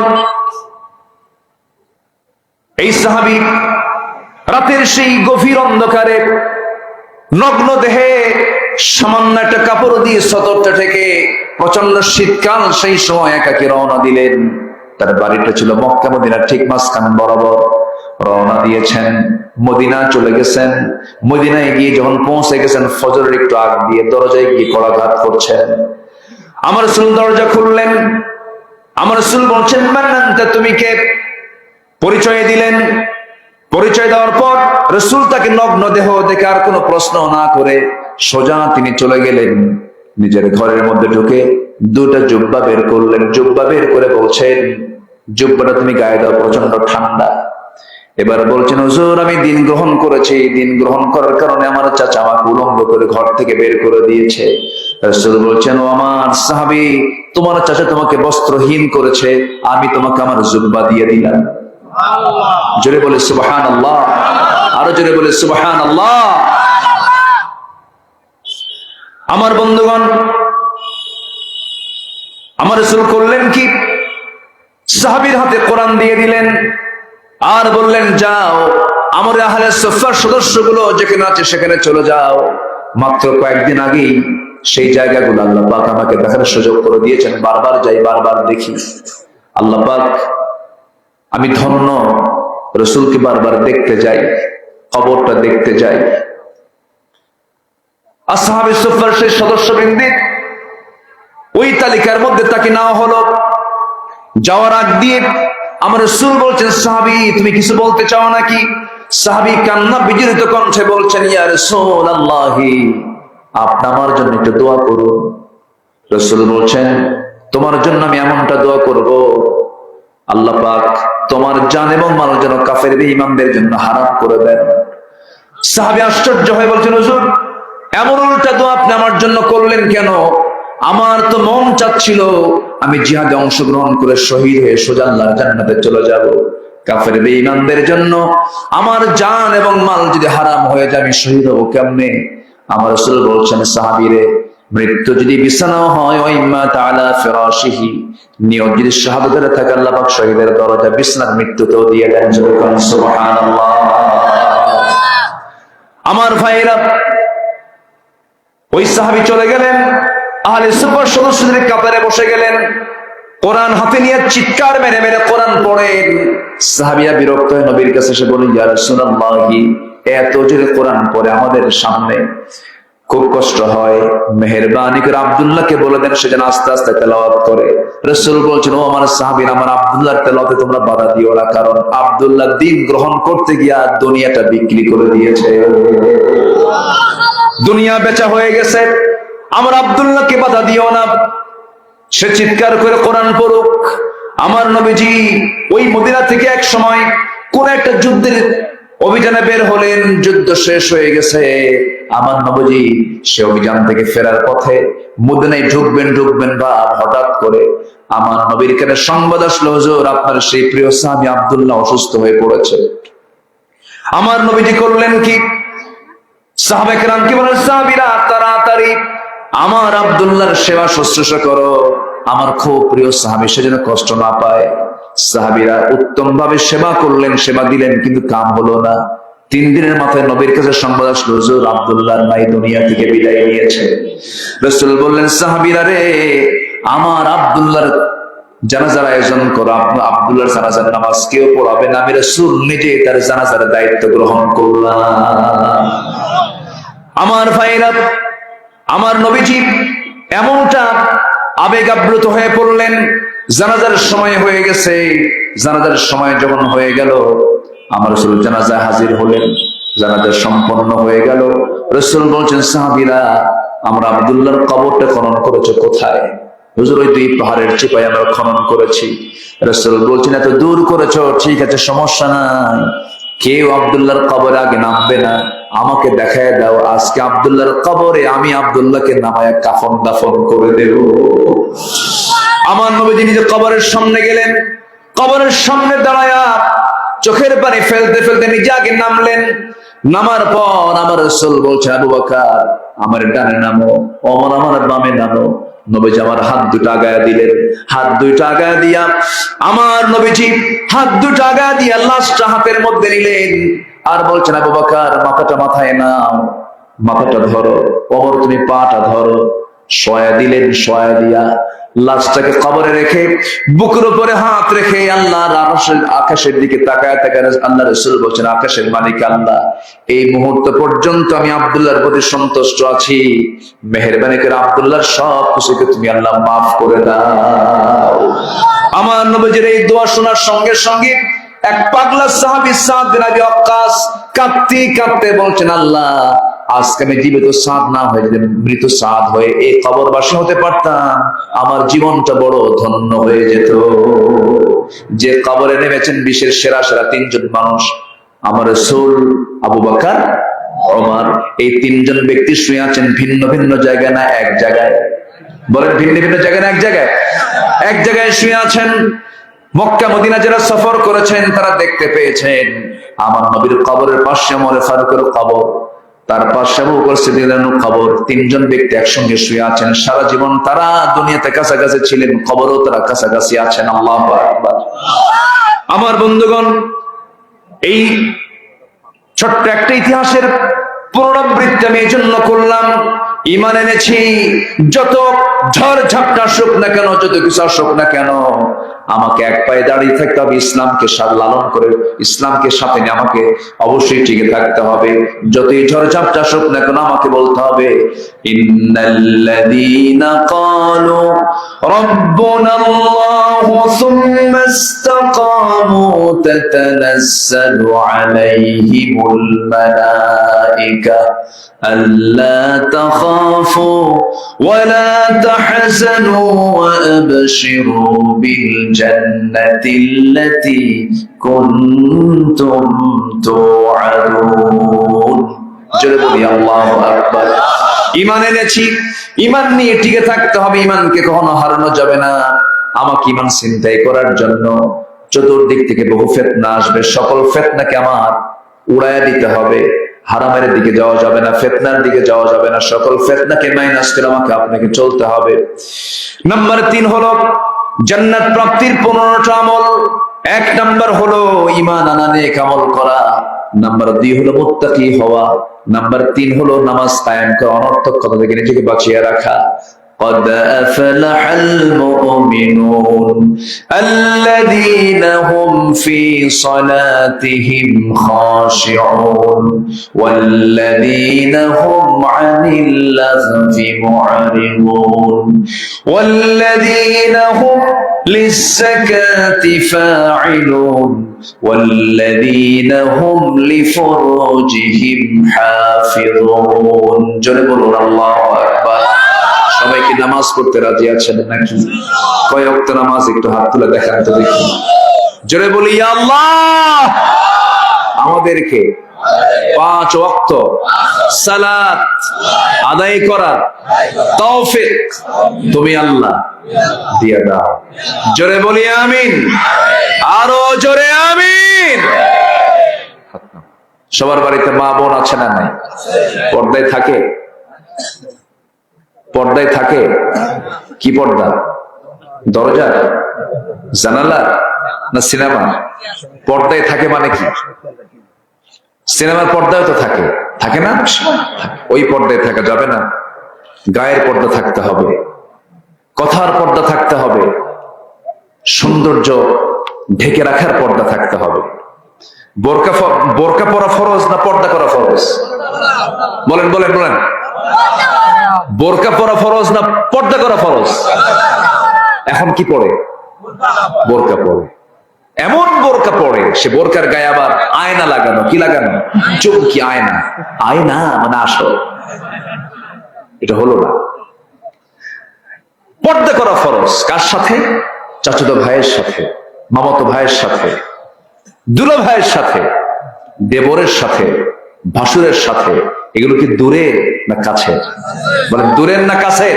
এই সাহাবী রাতের সেই গভীর অন্ধকারে নগ্ন দেহে সামান্য একটা কাপড় দিয়ে সতরটা থেকে, প্রচন্ড শীতকাল, সেই সময় একাকী রওনা দিলেন। তার বাড়িটা ছিল মক্কা মদিনার ঠিক মাঝখান বরাবর। রওনা দিয়েছেন, মদিনা চলে গেছেন। মদিনায় গিয়ে যখন পৌঁছে গেছেন, ফজরের একটু আগ দিয়ে দরজায় গিয়ে কড়াঘাত করছেন। আমার রাসূল দরজা খুললেন। আমার রাসূল বলছেন, মান আনতা, তুমি কে? পরিচয় দিলেন। পরিচয় দেওয়ার পর রাসূল তাকে নগ্ন দেহ দেখে আর কোনো প্রশ্ন না করে সোজা তিনি চলে গেলেন নিজের ঘরের মধ্যে। ঢুকে দুটা জুব্বা বের করলেন। জুব্বা বের করে বলছেন, জুব্বাটা তুমি গায়ে দাও, প্রচন্ড ঠান্ডা। এবার বলছেন, হুজুর আমি দিন গ্রহণ করেছি, দিন গ্রহণ করার কারণে আমার চাচা আমাকে উলঙ্গ করে ঘর থেকে বের করে দিয়েছে। রাসূল বলছেন, ও আমার সাহাবী, তোমার চাচা তোমাকে বস্ত্রহীন করেছে, আমি তোমাকে আমার জুব্বা দিয়ে দিলাম। জোরে বলে সুবহানাল্লাহ, আরো জোরে বলে সুবহানাল্লাহ। আমার বন্ধুগণ, আমার রাসূল করলেন কি, সাহাবীর হাতে কোরআন দিয়ে দিলেন আর বললেন, যাও আমার আহলে সুফফার সদস্যগুলো যেখানে আছে সেখানে চলে যাও। মাত্র কয়েকদিন আগেই সেই জায়গাগুলো আল্লাহ পাক আমাকে দেখার সুযোগ করে দিয়েছেন। বারবার যাই, বারবার দেখি। আল্লাহ পাক, আমি ধন্য, রাসূলকে বারবার দেখতে যাই, কবরটা দেখতে যাই। আসহাবে সুফফার সেই সদস্যবৃন্দের ওই তালিকার মধ্যে তাকে নেওয়া হলো। যাওয়ার আগ দিয়ে আমার রাসূল বলছেন, সাহাবী তুমি কিছু বলতে চাও নাকি? সাহাবী কান্না বিজড়িত কণ্ঠে বলছেন, ইয়া রাসূলুল্লাহ, আপনি আমার জন্য একটু দোয়া করুন। রাসূল বলছেন, তোমার জন্য আমি এমনটা দোয়া করব, আল্লাহ পাক তোমার জান এবং মাল যেন কাফের বেঈমানদের জন্য হারাম করে দেন। সাহাবী আশ্চর্য হয়ে বলছেন, হুজুর এমন উল্টা দোয়া আপনি আমার জন্য করলেন কেন? আমার তো মন চাচ্ছিল আমি জিহাদে অংশগ্রহণ করে শহীদ হয়ে সোজা আল্লাহর জান্নাতে চলে যাব। কাফের বেঈমানদের জন্য আমার জান এবং মাল যদি হারাম হয়ে যায় আমি শহীদ হব কেমনে? আমার রাসূল বলছেন, সাহাবীরে, মৃত্যু যদি বিছানাও হয় ওয়াইম্মা তাআলা ফিরাশিহি, নিয়ত যদি শাহাদাতের থাকে আল্লাহ পাক শহীদের দরজা বিছানার মৃত্যুতেও দিয়ে দেন। সুবহানাল্লাহ। আমার ভাইরা, ওই সাহাবী চলে গেলেন, আহলে সুফার সদস্যদের কাতারে বসে গেলেন, কোরআন হাতে নিয়ে চিৎকার মেরে মেরে কোরআন পড়েন। সাহাবীরা বিরক্ত হয়ে নবীর কাছে এসে বলেন, ইয়া রাসূলুল্লাহি, এত জোরে কোরআন পড়ে আমাদের সামনে খুব কষ্ট হয়, মেহেরবানি করে আব্দুল্লাহকে বলে দেন সে যেন আস্তে আস্তে তেলাওয়াত করে। রাসূল বলছেন, ও আমার সাহাবীরা, আমার আব্দুল্লাহর তেলাওয়াতে তোমরা বাধা দিও না, কারণ আব্দুল্লাহ দ্বীন গ্রহণ করতে গিয়া দুনিয়াটা বিক্রি করে দিয়েছে, দুনিয়া বেচা হয়ে গেছে, আমার আব্দুল্লাহকে বাধা দিও না, সে চিৎকার করে কোরআন পড়ুক। আমার নবীজি ওই মদিনা থেকে এক সময় কোন একটা যুদ্ধের অভিযানে বের হলেন, যুদ্ধ শেষ হয়ে গেছে, আমার নবীজি সে অভিযান থেকে ফেরার পথে মদিনায় ঢুকবেন বা হঠাৎ করে আমার নবীর কাছে সংবাদ আসলো, হুজুর আপনার সেই প্রিয় সাহাবী আব্দুল্লাহ অসুস্থ হয়ে পড়েছে। আমার নবীজি করলেন কি, সাহাবায়ে কেরাম কি বলেন, সাহাবীরা তাড়াতাড়ি আমার আব্দুল্লাহর সেবা শুশ্রূষা করো, আমার খুব প্রিয় সাহাবী সে যেন কষ্ট না পায়। সাহাবীরা উত্তম ভাবে সেবা করলেন, সেবা দিলেন, কিন্তু কাম হলো না। 3 দিনের মাথায় নবীর কাছে সংবাদ আসলো, হুজুর আব্দুল্লাহর মাই দুনিয়া থেকে বিদায় নিয়েছে। রাসূল বললেন, সাহাবীরা রে, আমার আব্দুল্লাহর জানাজার আয়োজন করো, আব্দুল্লাহর জানাজার নামাজ কেউ পড়াবে না, আমি রাসূল নিজে তার জানাজার দায়িত্ব গ্রহণ করলাম। আমার ভাইরা, আমার নবীজি এমনটা আবেগ আপ্লুত হয়ে পড়লেন। জানাজার সময় হয়ে গেছে, জানাজার সময় যখন হয়ে গেল আমার রাসূল জানাজায় হাজির হলেন, জানাজা সম্পন্ন হয়ে গেল। রাসূল বলছেন, সাহাবীরা আমরা আব্দুল্লাহর কবরটা খনন করেছে কোথায়? হুজুর ওই 2 পাহাড়ের চিপায় আমরা খনন করেছি। রাসূল বলছেন, এত দূর করেছো, ঠিক আছে সমস্যা নাই, কেউ আব্দুল্লাহর কবরে আগে নামবে না, আমাকে দেখায় দাও, আজকে আব্দুল্লাহর কবরে আমি আব্দুল্লাহকে নামায় কাফন দাফন করে দেব। আমার নবীজি নিজে কবরের সামনে গেলেন, কবরের সামনে দাঁড়ায়া চোখের পানি ফেলতে ফেলতে নিজে আগে নামলেন। নামার পর আমার রাসূল বলছে, আবু বকর আমার ডানে নামো, ওমর আমার বামে নামো। নবীজি আমার হাত দুটো আগায় দিলেন, হাত দুটো আগায় দিয়া আমার নবীজি হাত দুটো আগায় দিয়া লাশটা হাতের মধ্যে নিলেন, আর বলছেন, আবু বকর মাথাটা মাথায় নাও, মাথাটা ধরো, ওমর তুমি পাটা ধরো। শোয়া দিলেন, শোয়া দিয়া লাশটাকে কবরে রেখে বুকের উপরে হাত রেখে আল্লাহর আকাশের দিকে তাকায় তাকায় আল্লাহ রাসূল বলছেন, আকাশের মালিক আল্লাহ, এই মুহূর্ত পর্যন্ত আমি আব্দুল্লাহর প্রতি সন্তুষ্ট আছি, মেহেরবানি করে আব্দুল্লাহর সব কিছুকে তুমি আল্লাহ মাফ করে দাও। আমার নবীজির এই দোয়া শোনার সঙ্গে সঙ্গে এক পাগলা সাহাবী সাদ বিন আবি ওয়াক্কাস কাঁদতে কাঁদতে বলছেন, আল্লাহ আজকে আমি জীবিত সাদ না হয়ে যদি মৃত সাদ হয়ে এই কবরবাসী হতে পারতাম, আমার জীবনটা বড় ধন্য হয়ে যেত। যে কবরে নেমেছেন বিশ্বের সেরা সেরা 3 জন মানুষ, আমার রাসূল, আবু বকর, ওমর, এই 3 জন ব্যক্তি শুয়ে আছেন ভিন্ন ভিন্ন জায়গায় না এক জায়গায়? বলেন, ভিন্ন ভিন্ন জায়গায় না এক জায়গায়? এক জায়গায় শুয়ে আছেন। মক্কা মদিনা যারা সফর করেছেন তারা দেখতে পেয়েছেন আমার নবীর কবরের পাশে ওমর ফারুকের কবর, তার পাশে আবু বকর সিদ্দিকের কবর। 3 জন ব্যক্তি একসঙ্গে শুয়ে আছেন। সারা জীবন তারা দুনিয়াতে কাছাকাছি ছিলেন, কবরও তারা কাছাকাছি আছেন। আল্লাহু আকবার। আমার বন্ধুগণ, এই ছোট্ট একটা ইতিহাসের পুনরাবৃত্তি আমি এই জন্য করলাম, ঈমান এনেছি, যত ঝড় ঝাপটা আসুক না কেন, যত কিছু আসুক না কেন, আমাকে এক পায়ে দাঁড়িয়ে থাকতে হবে, ইসলামকে লালন করে ইসলামকে সাথে নিয়ে আমাকে অবশ্যই টিকে থাকতে হবে। যতই ঝড় ঝাপটা আসুক না কেন আমাকে বলতে হবে, ইন্নাল্লাযীনা ক্বালু রাব্বুনাল্লাহু সুম্মা ইসতাকামু তাতানাজ্জালু আলাইহিমুল মালাইকা الملائكة ألا تخافوا ولا تحزنوا وأبشروا بالجنة التي كنتم توعدون جربوا الله أكبر ঈমান এনেছি, ঈমান নিয়ে টিকে থাকতে হবে, ঈমানকে কখনো হারানো যাবে না। আমাকে ঈমান চিন্তাই করার জন্য চতুর্দিক থেকে বহু ফিতনা আসবে, সকল ফিতনাকে আমার উড়াইয়া দিতে হবে। হারামের দিকে যাওয়া যাবে না, ফিতনার দিকে যাওয়া যাবে না, সকল ফিতনাকে মাইনাস করে আমাকে আপনাকে চলতে হবে। নাম্বার 3 হলো জান্নাত প্রাপ্তির 15টা আমল। 1 নাম্বার হলো ঈমান আনা, নেক আমল করা। নাম্বার 2 হলো মুত্তাকি হওয়া। নাম্বার 3 হলো নামাজ কায়েম করা, অনর্থক কথা থেকে নিজেকে বাঁচিয়ে রাখা। قد أفلح المؤمنون الذين هم في صلاتهم خاشعون والذين هم عن اللغو معرضون والذين هم للزكاة فاعلون والذين هم لفروجهم حافظون جنبوا الله أكبر সবাই কি নামাজ পড়তে রাজি আছেন নাকি? কয় ওয়াক্ত নামাজ একটু হাত তুলে দেখান তো দেখি। জোরে বলি ইয়া আল্লাহ, আমাদেরকে 5 ওয়াক্ত সালাত আদায় করার তৌফিক তুমি আল্লাহ দিয়ে দাও। জোরে বলি আমিন, আরো জোরে আমিন। সবার বাড়িতে মা বোন আছে না নাই? পর্দায় থাকে? পর্দায় থাকে? কি পর্দা? দরজা, জানালা না সিনেমা? পর্দায় থাকে মানে কি? সিনেমার পর্দায় তো থাকে, থাকে না? ওই পর্দায় থাকা যাবে না। গায়ের পর্দা থাকতে হবে, কথার পর্দা থাকতে হবে, সৌন্দর্য ঢেকে রাখার পর্দা থাকতে হবে। বোরকা পরা ফরজ না পর্দা করা ফরজ? বলেন বলেন বলেন। বোরকা পরা ফরজ না পর্দা করা ফরজ? এখন কি পড়ে? বোরকা পড়ে। এমন বোরকা পড়ে, সে বোরকার গায়ে আবার আয়না লাগানো। কি লাগানো? চুমকি আয়না। আয়না মানে আসো, এটা হলো না। পর্দা করা ফরজ। কার সাথে? চাচাতো ভাইয়ের সাথে, মামাতো ভাইয়ের সাথে, দুলা ভাইয়ের সাথে, দেবরের সাথে, ভাসুরের সাথে। এগুলো কি দূরে না কাছে? বলেন দূরের না কাছে?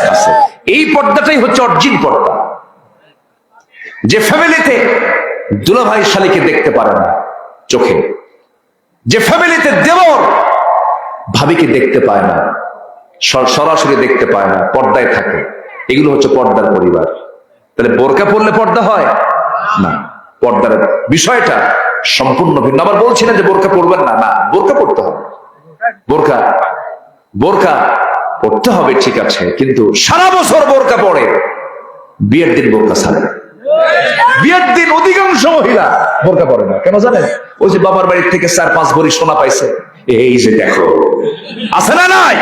কাছে। এই পর্দাটাই হচ্ছে অরিজিন পর্দা। যে ফ্যামিলিতে দুলা ভাই শালীকে দেখতে পারে না চোখে, যে ফ্যামিলিতে দেবর ভাবিকে দেখতে পায় না, সরাসরি দেখতে পায় না, পর্দায় থাকে, এগুলো হচ্ছে পর্দার পরিবার। তাহলে বোরকা পরলে পর্দা হয় না। পর্দার বিষয়টা সম্পূর্ণ ভিন্ন। আবার বলছি না যে বোরকা পরবেন না, না, বোরকা পড়তে হবে। বোরকা বোরকা পড়তে হবে, ঠিক আছে, কিন্তু সারা বছর বোরকা পড়ে, বিয়ের দিন বোরকা ছাড়ে। বিয়ের দিন অধিকাংশ মহিলা বোরকা পড়ে না। কেন জানেন? ওই যে বাবার বাড়ির থেকে 4-5 ভরি সোনা পাইছে, এই যে দেখো, আছে না নাই?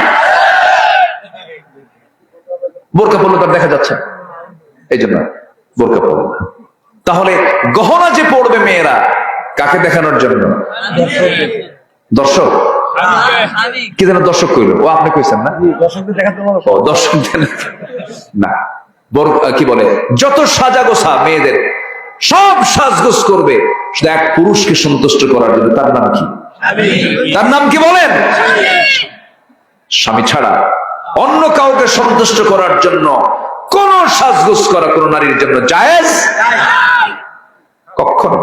বোরকা পড়লে তার দেখা যাচ্ছে, এই জন্য বোরকা পড়ে না। তাহলে গহনা যে পড়বে মেয়েরা, কাকে দেখানোর জন্য? দর্শক। কি যেন দর্শক কইল? ও আপনি কইছেন না? দর্শক না, কি বলে, যত সাজা গোছা মেয়েদের সব সাজগোজ করবে শুধু এক পুরুষকে সন্তুষ্ট করার জন্য। তার নাম কি? তার নাম কি বলেন? স্বামী ছাড়া অন্য কাউকে সন্তুষ্ট করার জন্য কোন সাজগোজ করা কোন নারীর জন্য জায়েজ কখনো?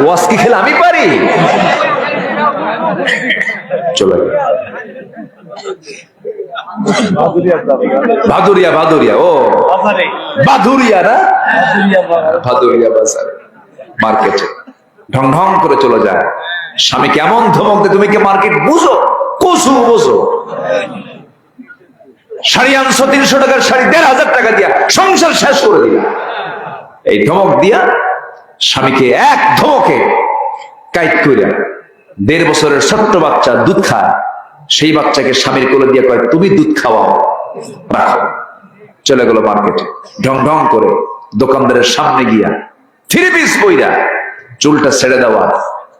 ওয়াজ কি খেলে আমি পারি? চলে ভাদুরিয়া, ভাদুরিয়া, ও ভাদুরিয়া না, ভাদুরিয়া বাজার মার্কেটে ঢং ঢং করে চলে যায়। স্বামী কেমন ধমক দেয়, তুমি কি মার্কেট বুঝো? কসু বুঝো? শাড়ি আনছো 300 টাকার শাড়ি 1500 টাকা দিয়া সংসার শেষ করে দিলা। এই ধমক দিয়া স্বামীকে এক ধমকে কাইট কইরা 1.5 বছরের ছোট্ট বাচ্চা দুধ খায়, সেই বাচ্চাকে স্বামীর কোলে দিয়া কয় তুমি দুধ খাওয়াও, রাখো। চলে গেল মার্কেটে, ঢং ঢং করে দোকানদারের সামনে গিয়া থ্রি পিস পইরা, চুলটা ছেড়ে দেওয়া,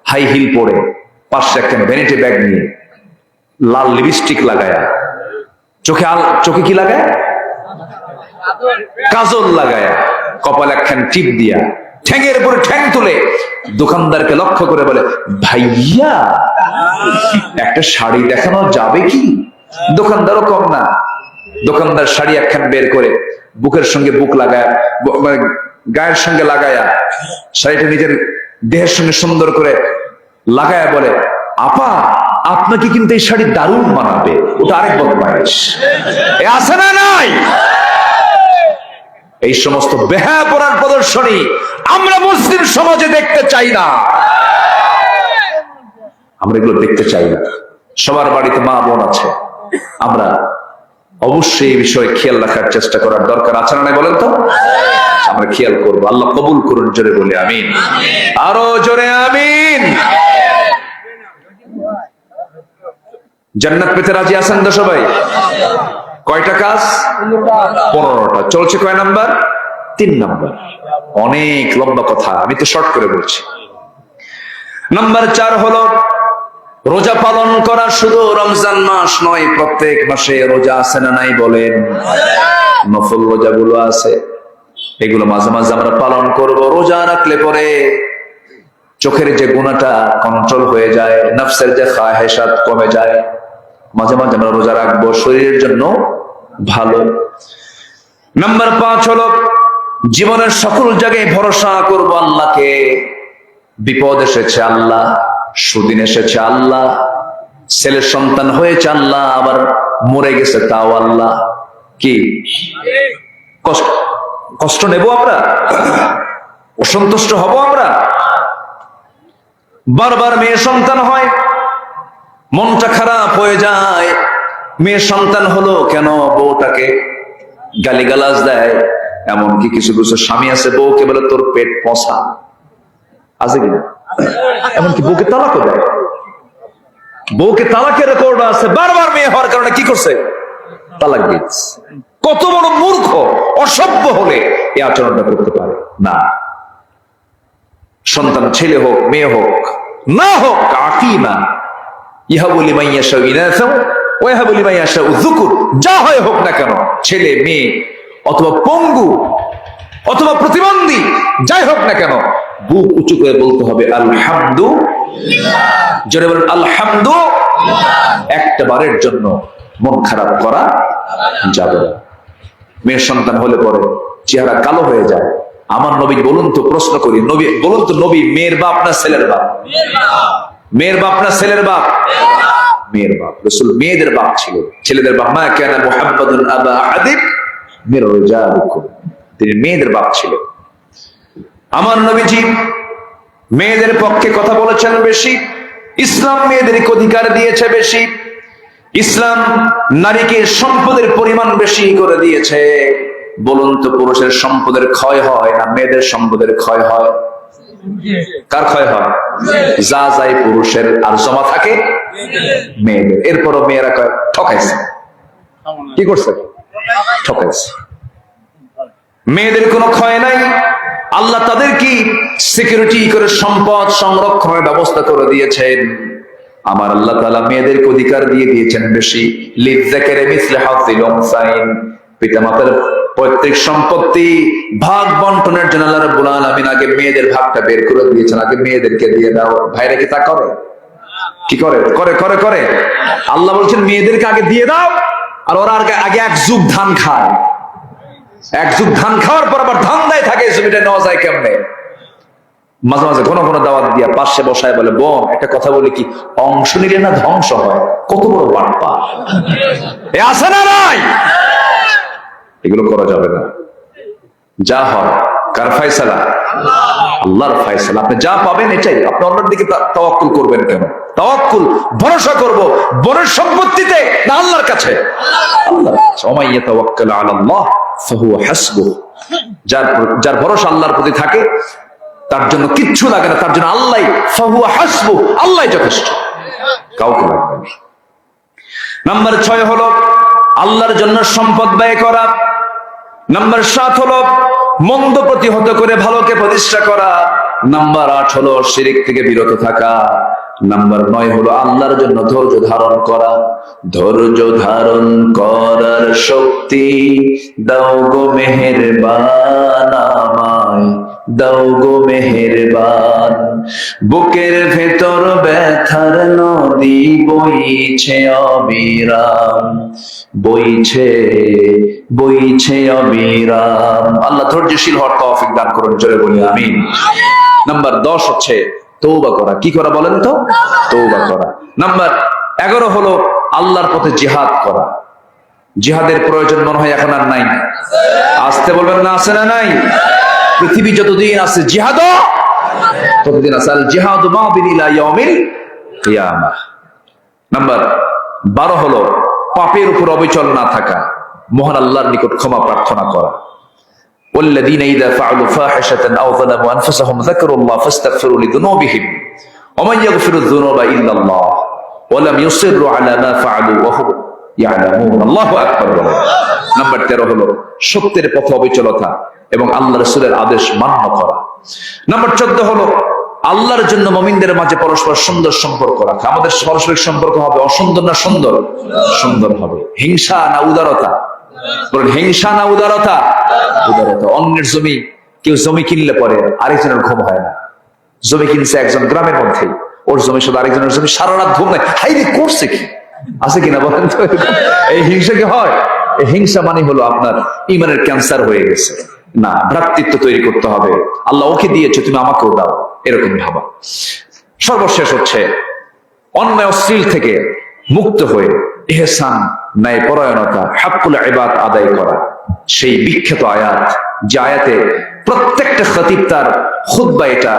হাই হিল পরে, পাশে একটা ভ্যানিটি ব্যাগ নিয়ে, লাল লিপস্টিক লাগায়া, চোখে কি লাগায়, কাজল লাগায়া, কপাল একখান টিপ দিয়া, ঠ্যাঙের উপরে ঠ্যাং তুলে দোকানদারকে লক্ষ্য করে বলে, ভাইয়া একটা শাড়ি দেখানো যাবে কি? দোকানদারও কম না, দোকানদার শাড়ি একখান বের করে বুকের সঙ্গে বুক লাগায়া, গায়ের সঙ্গে লাগায়া, শাড়িটা নিজের দেহের সঙ্গে সুন্দর করে লাগায়া বলে, আপা আপনাকে কিন্তু এই শাড়ি দারুণ মানাবে। ওটা আরেক বদমাইশ। আছে না নাই? এই সমস্ত বেহায়াপনার প্রদর্শনী আমরা মুসলিম সমাজে দেখতে চাই না, আমরা এগুলো দেখতে চাই না। সবার বাড়িতে মা বোন আছে, আমরা অবশ্যই এই বিষয়ে খেয়াল রাখার চেষ্টা করার দরকার আছে না নাই বলেন তো? আমরা খেয়াল করবো। আল্লাহ কবুল করুন, জোরে বলে আমিন, আরো জোরে আমিন। জান্নাত পেতে রাজি আছেন তো সবাই? কয়টা কাজ? 15টা। চলছে কয় নাম্বার? 3 নাম্বার। অনেক লম্বা কথা, আমি তো শর্ট করে বলছি। নাম্বার 4 হলো রোজা পালন করা। শুধু রমজান মাস নয়, প্রত্যেক মাসে রোজা আছে না নাই বলেন? নফল রোজাগুলো আছে, এগুলো মাঝে মাঝে আমরা পালন করব। রোজা রাখলে পরে চোখের যে গুনাহটা কন্ট্রোল হয়ে যায়, নফসের যে খাহেসাত কমে যায়। মাঝে মাঝে আমরা রোজা রাখবো, শরীরের জন্য ভালো। নাম্বার 5 হলো জীবনের সকল জায়গায় ভরসা করব আল্লাহকে। বিপদ এসেছে আল্লাহ, সুদিন এসেছে আল্লাহ, ছেলের সন্তান হয়েছে আল্লাহ, আবার মরে গেছে তাও আল্লাহ। কি কষ্ট নেব আমরা? অসন্তুষ্ট হব আমরা? বারবার মেয়ে সন্তান হয়, মনটা খারাপ হয়ে যায়। মেয়ে সন্তান হলো কেন, বউটাকে গালিগালাজ দেয়। এমনকি কিছু কিছু স্বামী আছে, বউকে বলে তোর পেট পচা, আছে কিনা? এমনকি বউকে তালাকও দেয়, বউকে তালাকের রেকর্ড আছে। বারবার মেয়ে হওয়ার কারণে কি করছে? তালাক দিচ্ছে। কত বড় মূর্খ, অসভ্য হলে এই আচরণটা করতে পারে না। সন্তান ছেলে হোক মেয়ে হোক না হোক, আকিমা ইহাবু লিমান ইয়াশাউ ইনাসা ওয়া ইয়াহাবু লিমান ইয়াশাউ যুকুর, যা হয় হোক না কেন, ছেলে মেয়ে অথবা পঙ্গু অথবা প্রতিবন্ধী, যাই হোক না কেন, বুক উঁচু করে বলতে হবে আলহামদুলিল্লাহ। জোরে বলেন আলহামদুলিল্লাহ। একটা বারের জন্য মন খারাপ করা যাবে না। মেয়ের সন্তান হলে পরে চেহারা কালো হয়ে যায়। আমার নবী বলুন তো, প্রশ্ন করি, নবী বলুন তো, নবী মেয়ের বাপ না ছেলের বাপ? মেয়ের বাপ না ছেলের বাপ? মেয়ের বাপ। রাসূল মেয়েদের বাপ ছিল, ছেলেদের বাপ। মা কানা মুহাম্মাদুন আবা আহাদিন মির রিজালিকুম, তিনি মেয়েদের বাপ ছিলেন। আমার নবীজি মেয়েদের পক্ষে কথা বলেছেন বেশি। ইসলাম মেয়েদেরকে অধিকার দিয়েছে বেশি। ইসলাম নারীকে সম্পদের পরিমাণ বেশি করে দিয়েছে। বলুন তো, পুরুষের সম্পদের ক্ষয় হয় না মেয়েদের সম্পদের ক্ষয় হয়? কার ক্ষয় হয়? যা যাই পুরুষের আর জমা থাকে মেয়েদের। এরপরও মেয়েরা কয় ঠকাইছে। কি করছে? ঠকাইছে। মেয়েদের কোনো ক্ষয় নাই। আল্লাহ তাদের কি সিকিউরিটি করে সম্পদ সংরক্ষণের ব্যবস্থা করে দিয়েছেন। আমার আল্লাহ তাআলা মেয়েদেরকে অধিকার দিয়ে দিয়েছেন বেশি। লিযযাকারি মিসলু হাযযিল উনসাইন, পিতামাতার পৈতৃক সম্পত্তি ভাগ বন্টনের জন্য আল্লাহ রাব্বুল আলামিন আগে মেয়েদের ভাগটা বের করে দিয়েছেন। আগে মেয়েদেরকে দিয়ে দাও। ভাইরা কি তা করে? কি করে? করে করে করে। আল্লাহ বলছেন মেয়েদেরকে আগে দিয়ে দাও, আর ওরা আগে এক যুগ ধান খায়। এক যুগ ধান খাওয়ার পর আবার ধান দেয় থাকে, জমিটা নেওয়া যায় কেমনে? মাঝে মাঝে ঘন ঘন দাওয়াত দিয়া পাশে বসায় বলে, বোন একটা কথা বলি, কি অংশ নিলে না ধ্বংস হয়? কত বড় বাটপা! এ আছে না নাই? এগুলো করা যাবে না। যা হয় কার ফায়সালা? আল্লাহর ফায়সালা। আপনি যা পাবেন এটাই। আপনি অন্যের দিকে তাওয়াক্কুল করবেন কেন? তাওয়াক্কুল ভরসা করব বনের সম্পত্তিতে না আল্লাহর কাছে? আল্লাহর কাছে। ওয়া মান ইয়াতাওয়াক্কাল আলাল্লাহ ফাহুয়া হাসবুহ। যার ভরসা আল্লাহর প্রতি থাকে তার জন্য কিচ্ছু লাগে না, তার জন্য আল্লাহ, ফাহুয়া হাসবুহ, আল্লাহই যথেষ্ট, কাউকে লাগবে না। নাম্বার 6 হলো আল্লাহর জন্য সম্পদ ব্যয় করা। নাম্বার 7 হলো মন্দ প্রতিহত করে ভালোকে প্রতিষ্ঠা করা। নাম্বার 8 হলো শিরক থেকে বিরত থাকা। নাম্বার 9 হলো আল্লাহর জন্য ধৈর্য ধারণ করা। ধৈর্য ধারণ করার শক্তি দাও গো মেহেরবান আমায়, দাও গো মেহেরবান। বুকের ভেতর ব্যথার নদী বইছে অবিরাম, বইছে বইছে অবিরাম। আল্লাহ ধৈর্যশীল হওয়ার তৌফিক দান করুন, জোরে বলি আমিন। নাম্বার 10 হচ্ছে তওবা করা। কি করা বলেন তো? তওবা করা। নাম্বার 11 হলো আল্লাহর পথে জিহাদ করা। জিহাদের প্রয়োজন মনে হয় এখন আর নাই। আসতে বলবেন না, আছে না নাই? পৃথিবী যতদিন আছে জিহাদও ততদিন আছে। আল জিহাদু মাদিন ইলা ইয়াউমিল কিয়ামাহ। নাম্বার 12 হলো পাপের উপর অবিচল না থাকা, মহান আল্লাহর নিকট ক্ষমা প্রার্থনা করা। والذين إذا فعلوا فاحشة أو ظلموا أنفسهم ذكروا الله فاستغفروا لذنوبهم ومن يغفر الذنوب إلا الله ولم يصروا على ما فعلوا وهم يعلمون الله أكبر। নাম্বার 13 হলো সত্যের পথে অবিচলতা এবং আল্লাহ রাসূলের আদেশ মান্য করা। নাম্বার 14 হলো আল্লাহর জন্য মুমিনদের মাঝে পরস্পর সুন্দর সম্পর্ক রাখা। আমাদের পারস্পরিক সম্পর্ক হবে অসুন্দর না সুন্দর? সুন্দর হবে। হিংসা না উদারতা? বলেন, হিংসা না উদারতা? উদারতা। অন্যের জমি, কেউ জমি কিনলে পরে আরেকজনের ঘুম হয় না। জমি কিনছে একজন গ্রামের মধ্যেই, ওর জমির সাথে আরেকজনের জমি, সারা রাত ঘুম নাই। হাইরে করছে কি? আছে কিনা বলেন তো? এই হিংসা কি হয়? এই হিংসা মানে হলো আপনার ইমানের ক্যান্সার হয়ে গেছে। না, ভ্রাতৃত্ব তৈরি করতে হবে। আল্লাহ ওকে দিয়েছে, তুমি আমাকেও দাও, এরকম ভাবা। সর্বশেষ হচ্ছে অন্যায় অশ্লীল থেকে মুক্ত হয়ে ইহসান, ন্যায় পরায়ণতা, হাক্কুল ইবাদ আদায় করা। সেই বিখ্যাত আয়াত, যে আয়াতে প্রত্যেকটা খতিব তার খুতবা এটা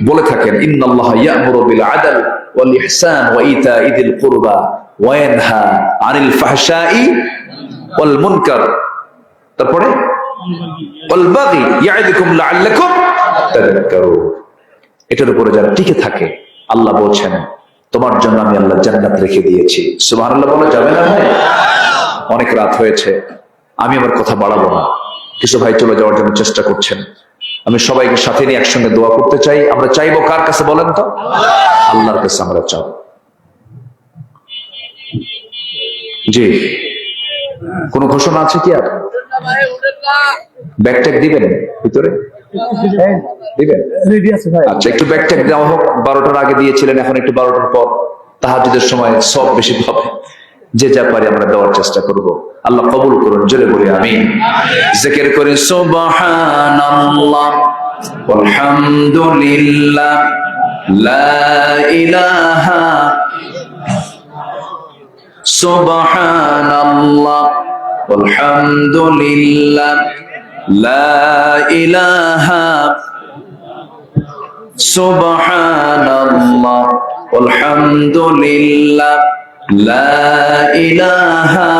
বলে থাকেন, ইন্নাল্লাহা ইয়া'মুরু বিল আদল ওয়াল ইহসান ওয়া ইতা'i যিল কুরবা ওয়া ইয়ানহা আনিল ফাহশাই ওয়াল মুনকার। তারপরে ওয়াল বাগি ইয়া'iদুকুম লাআল্লাকুম তাযাক্কারুন। এটার উপরে যারা টিকে থাকে, আল্লাহ বলছেন তোমার জন্য আমি আল্লাহ জান্নাত রেখে দিয়েছি। সুবহানাল্লাহ বলা যাবে না ভাই? অনেক রাত হয়েছে, আমি আমার কথা বাড়াবো না। কিছু ভাই চলে যাওয়ার জন্য চেষ্টা করছেন। আমি সবাইকে সাথে নিয়ে একসঙ্গে দোয়া করতে চাই। আমরা চাইবো কার কাছে বলেন তো? আল্লাহর কাছে আমরা চাও। জি, কোন ঘোষণা আছে কি? আর ব্যাগট্যাগ দিবেন ভিতরে? দিবেন? আচ্ছা, একটু ব্যাগট্যাগ দেওয়া হোক। 12টার আগে দিয়েছিলেন, এখন একটু 12টার পর তাহাজ্জুদের সময় সব বেশি পাবে। যে যা পারি আমরা দেওয়ার চেষ্টা করব। আল্লাহ কবুল করুন, জোরে বলি আমিন। জিকির করি সুবহানাল্লাহ ওয়ালহামদুলিল্লাহ লা ইলাহা সুবহানাল্লাহ ওয়ালহামদুলিল্লাহ লা ইলাহা সুবহানাল্লাহ ওয়ালহামদুলিল্লাহ লা ইলাহা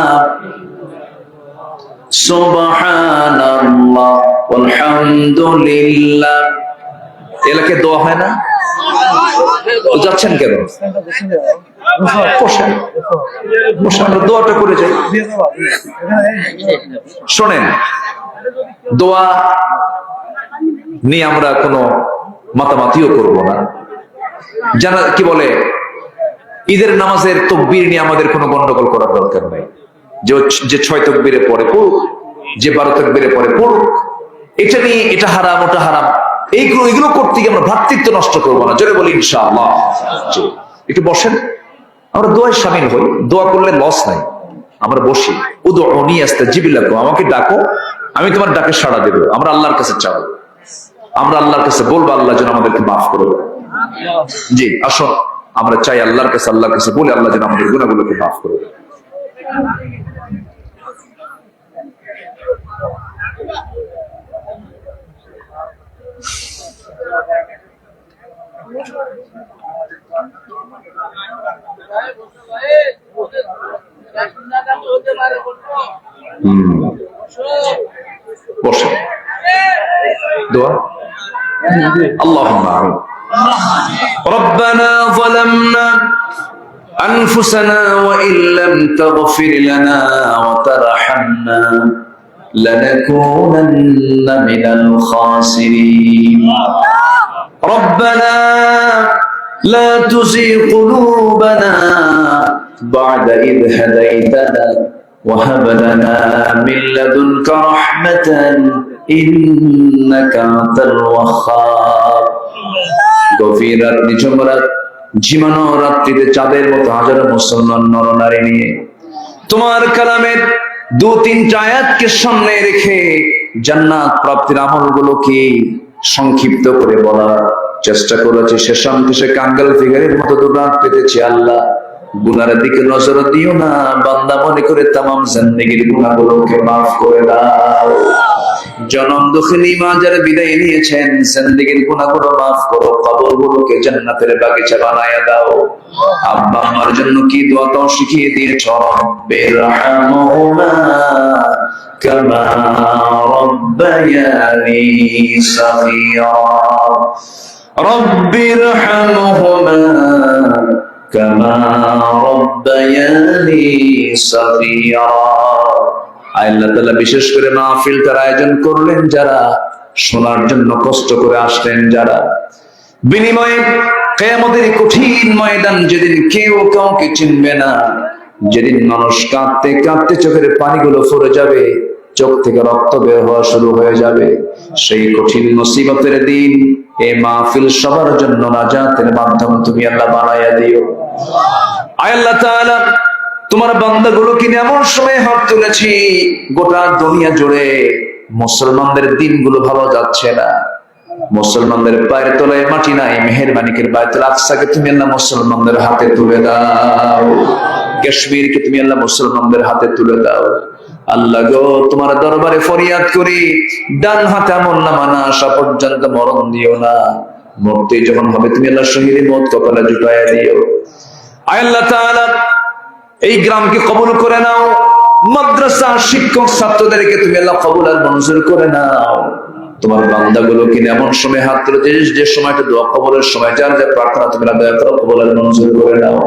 সুবহানাল্লাহ ওয়ালহামদুলিল্লাহ। এলাকে দোয়া হয় না? যাচ্ছেন কেন? আমরা দোয়াটা করে যাই। শোনেন, দোয়া নিয়ে আমরা কোনো মাতামাতিও করব না। জানা কি বলে, ঈদের নামাজের তাকবীর নিয়ে আমাদের কোনো গন্ডগোল করার দরকার নাই। যে 6 তাকবীরে পড়ে পড়ুক, যে 12 তাকবীরে পড়ে পড়ুক। এটা নিয়ে এটা হারাম, ওটা হারাম, এগুলো করতে গিয়ে আমরা ভ্রাতৃত্ব নষ্ট করবো না। জোরে বলি ইনশাআল্লাহ। একটু বসেন, আমরা দোয়ায় শামিল হই। দোয়া করলে লস নাই। আমরা বসি, উদউনি আস্তাজিব লাকুম, আমাকে ডাকো, আমি তোমার ডাকে সাড়া দেব। আমরা আল্লাহর কাছে চাবো, আমরা আল্লাহর কাছে বলবো আল্লাহ যেন আমাদেরকে মাফ করে দেয়। জি, আসুন আমরা চাই আল্লাহর কাছে বলে আল্লাহ যেন আমাদের গুনাহগুলোকে মাফ করে দেয়। বসে দোয়া। আল্লাহুম্মা আমিন। ربنا ظلمنا أنفسنا وإن لم تغفر لنا وترحمنا لنكونن من الخاسرين ربنا لا تزغ قلوبنا بعد إذ هديتنا وهب لنا من لدنك رحمة إنك أنت الوهاب গভীর রাত নিঝুম রাত ঝিমানো রাত্রিতে চাঁদের মতো হাজারো মুসলমান নরনারী নিয়ে তোমার কালামের দু তিনটা আয়াতকে সামনে রেখে জান্নাত প্রাপ্তির আমলগুলোকে সংক্ষিপ্ত করে বলার চেষ্টা করেছি। শেষে কাঙ্গাল ফিগারের মতো দুরাত পেতেছি। আল্লাহ গুনার দিকে নজর দিও না, বান্দা মনে করে তামাম জিন্দেগির গুনাহগুলোকে মাফ করে দাও। জনম দুঃখিনী মা যারা বিদায় নিয়েছেন, জিন্দেগির গুনাহগুলো মাফ করো, কবরগুলোকে জান্নাতের বাগিচা বানায়া দাও। আব্বা আমার জন্য কি দোয়া তাও শিখিয়ে দিয়েছ, বিরহামহুমা কামা রাব্বায়ানি সগীরা রব্বিরহামহুমা কামা রাব্বায়ানি সগীরা। আল্লাহ তাআলা বিশেষ করে মাহফিলটার আয়োজন করলেন যারা, শোনার জন্য কষ্ট করে আসলেন যারা, বিনিময়ে কিয়ামতের কঠিন ময়দান যেদিন কেউ কাউকে চিনবে না, যেদিন মানুষ কাঁদতে কাঁদতে চোখের পানিগুলো ফুরে যাবে, চোখ থেকে রক্ত বের হওয়া শুরু হয়ে যাবে, সেই কঠিন মুসিবতের দিন এই মাহফিল সবার জন্য নাজাতের মাধ্যম তুমি আল্লাহ বানায়া দিও। আল্লাহ তাআলা তোমার বান্দাগুলোকে এমন সময় হাত তুলেছি, গোটা দুনিয়া জুড়ে মুসলমানদের দিনগুলো ভালো যাচ্ছে না, মুসলমানদের পায়ের তলায় মাটি নাই। মেহেরবানিকের বাইতুল আকসাকে তুমি আল্লাহ মুসলমানদের হাতে তুলে দাও, কাশ্মীরকে তুমি আল্লাহ মুসলমানদের হাতে তুলে দাও। আল্লাহ গো, তোমার দরবারে ফরিয়াদ করি, ডান হাতে আমলনামা না আসা পর্যন্ত মরণ দিও না, মরতে যখন হবে তুমি আল্লাহ শহীদের মত কপালে জুটাইয়া দিও। আল্লাহ তাআলা এই গ্রামকে কবুল করে নাও, মাদ্রাসা শিক্ষক ছাত্রদেরকে তুমি আল্লাহ কবুল আর মঞ্জুর করে নাও। তোমার বান্দাগুলোকে এমন সময় হাত তুলেছে যে সময়টা দোয়া কবুলের সময়, যার যে প্রার্থনা তুমি দয়া করো কবুল আর মঞ্জুর করে নাও।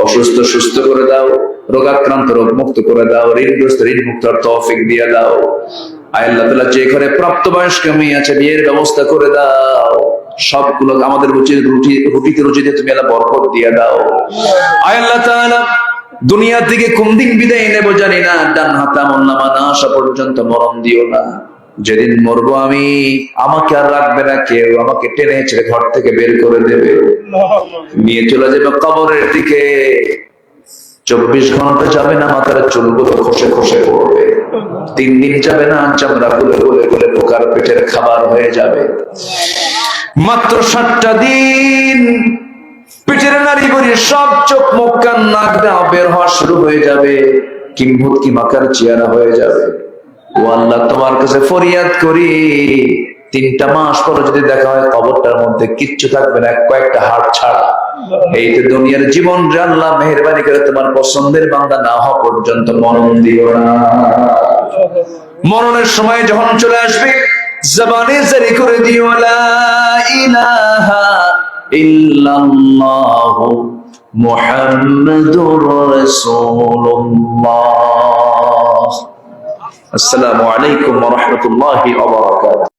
অসুস্থ সুস্থ করে দাও, রোগাক্রান্ত রোগ মুক্ত করে দাও, ঋণগ্রস্ত ঋণ মুক্তর তৌফিক দিয়ে দাও। আল্লাহ তাআলা যে ঘরে প্রাপ্তবয়স্ক মেয়ে আছে বিয়ের ব্যবস্থা করে দাও। সবগুলো আমাদের রুটিতে রুজিতে তুমি আল্লাহ বরকত দিয়ে দাও। আল্লাহ তাআলা দুনিয়া থেকে কোন দিন বিদায় নেব জানি না, ডান হাতে আমলনামা না আসা পর্যন্ত মরণ দিও না। যেদিন মরবো আমি, আমাকে আর রাখবে না কেউ, আমাকে টেনে ছেড়ে ঘর থেকে বের করে দেবে, নিয়ে চলে যাবে কবরের দিকে। 24 ঘন্টা যাবে না মাথার চুলগুলো খসে খসে পড়বে, 3 দিন যাবে না চামড়া গুলো গলে গলে পোকার পেটের খাবার হয়ে যাবে। মাত্র 7টা দিন পেটের নারী বড়ি সব চোখ মুখ কান নাক দাও বের হওয়া শুরু হয়ে যাবে, কিম্ভূত কি মাকার চেহারা হয়ে যাবে। ও আল্লাহ, তোমার কাছে ফরিয়াদ করি, 3টা মাস পরে যদি দেখা হয় কবরটার মধ্যে কিচ্ছু থাকবে না, কয়েকটা হাড় ছাড়া। এই তো দুনিয়ার জীবন রে আল্লাহ, মেহেরবানি করে তোমার পছন্দের বান্দা না হওয়া পর্যন্ত মরণ দিও না। মরণের সময় যখন চলে আসবে, জবানে জারি করে দিও লা ইলাহা ইল্লাল্লাহু মুহাম্মাদুর রাসূলুল্লাহ। আসসালামু আলাইকুম ওয়া রাহমাতুল্লাহি ওয়া বারাকাতুহু।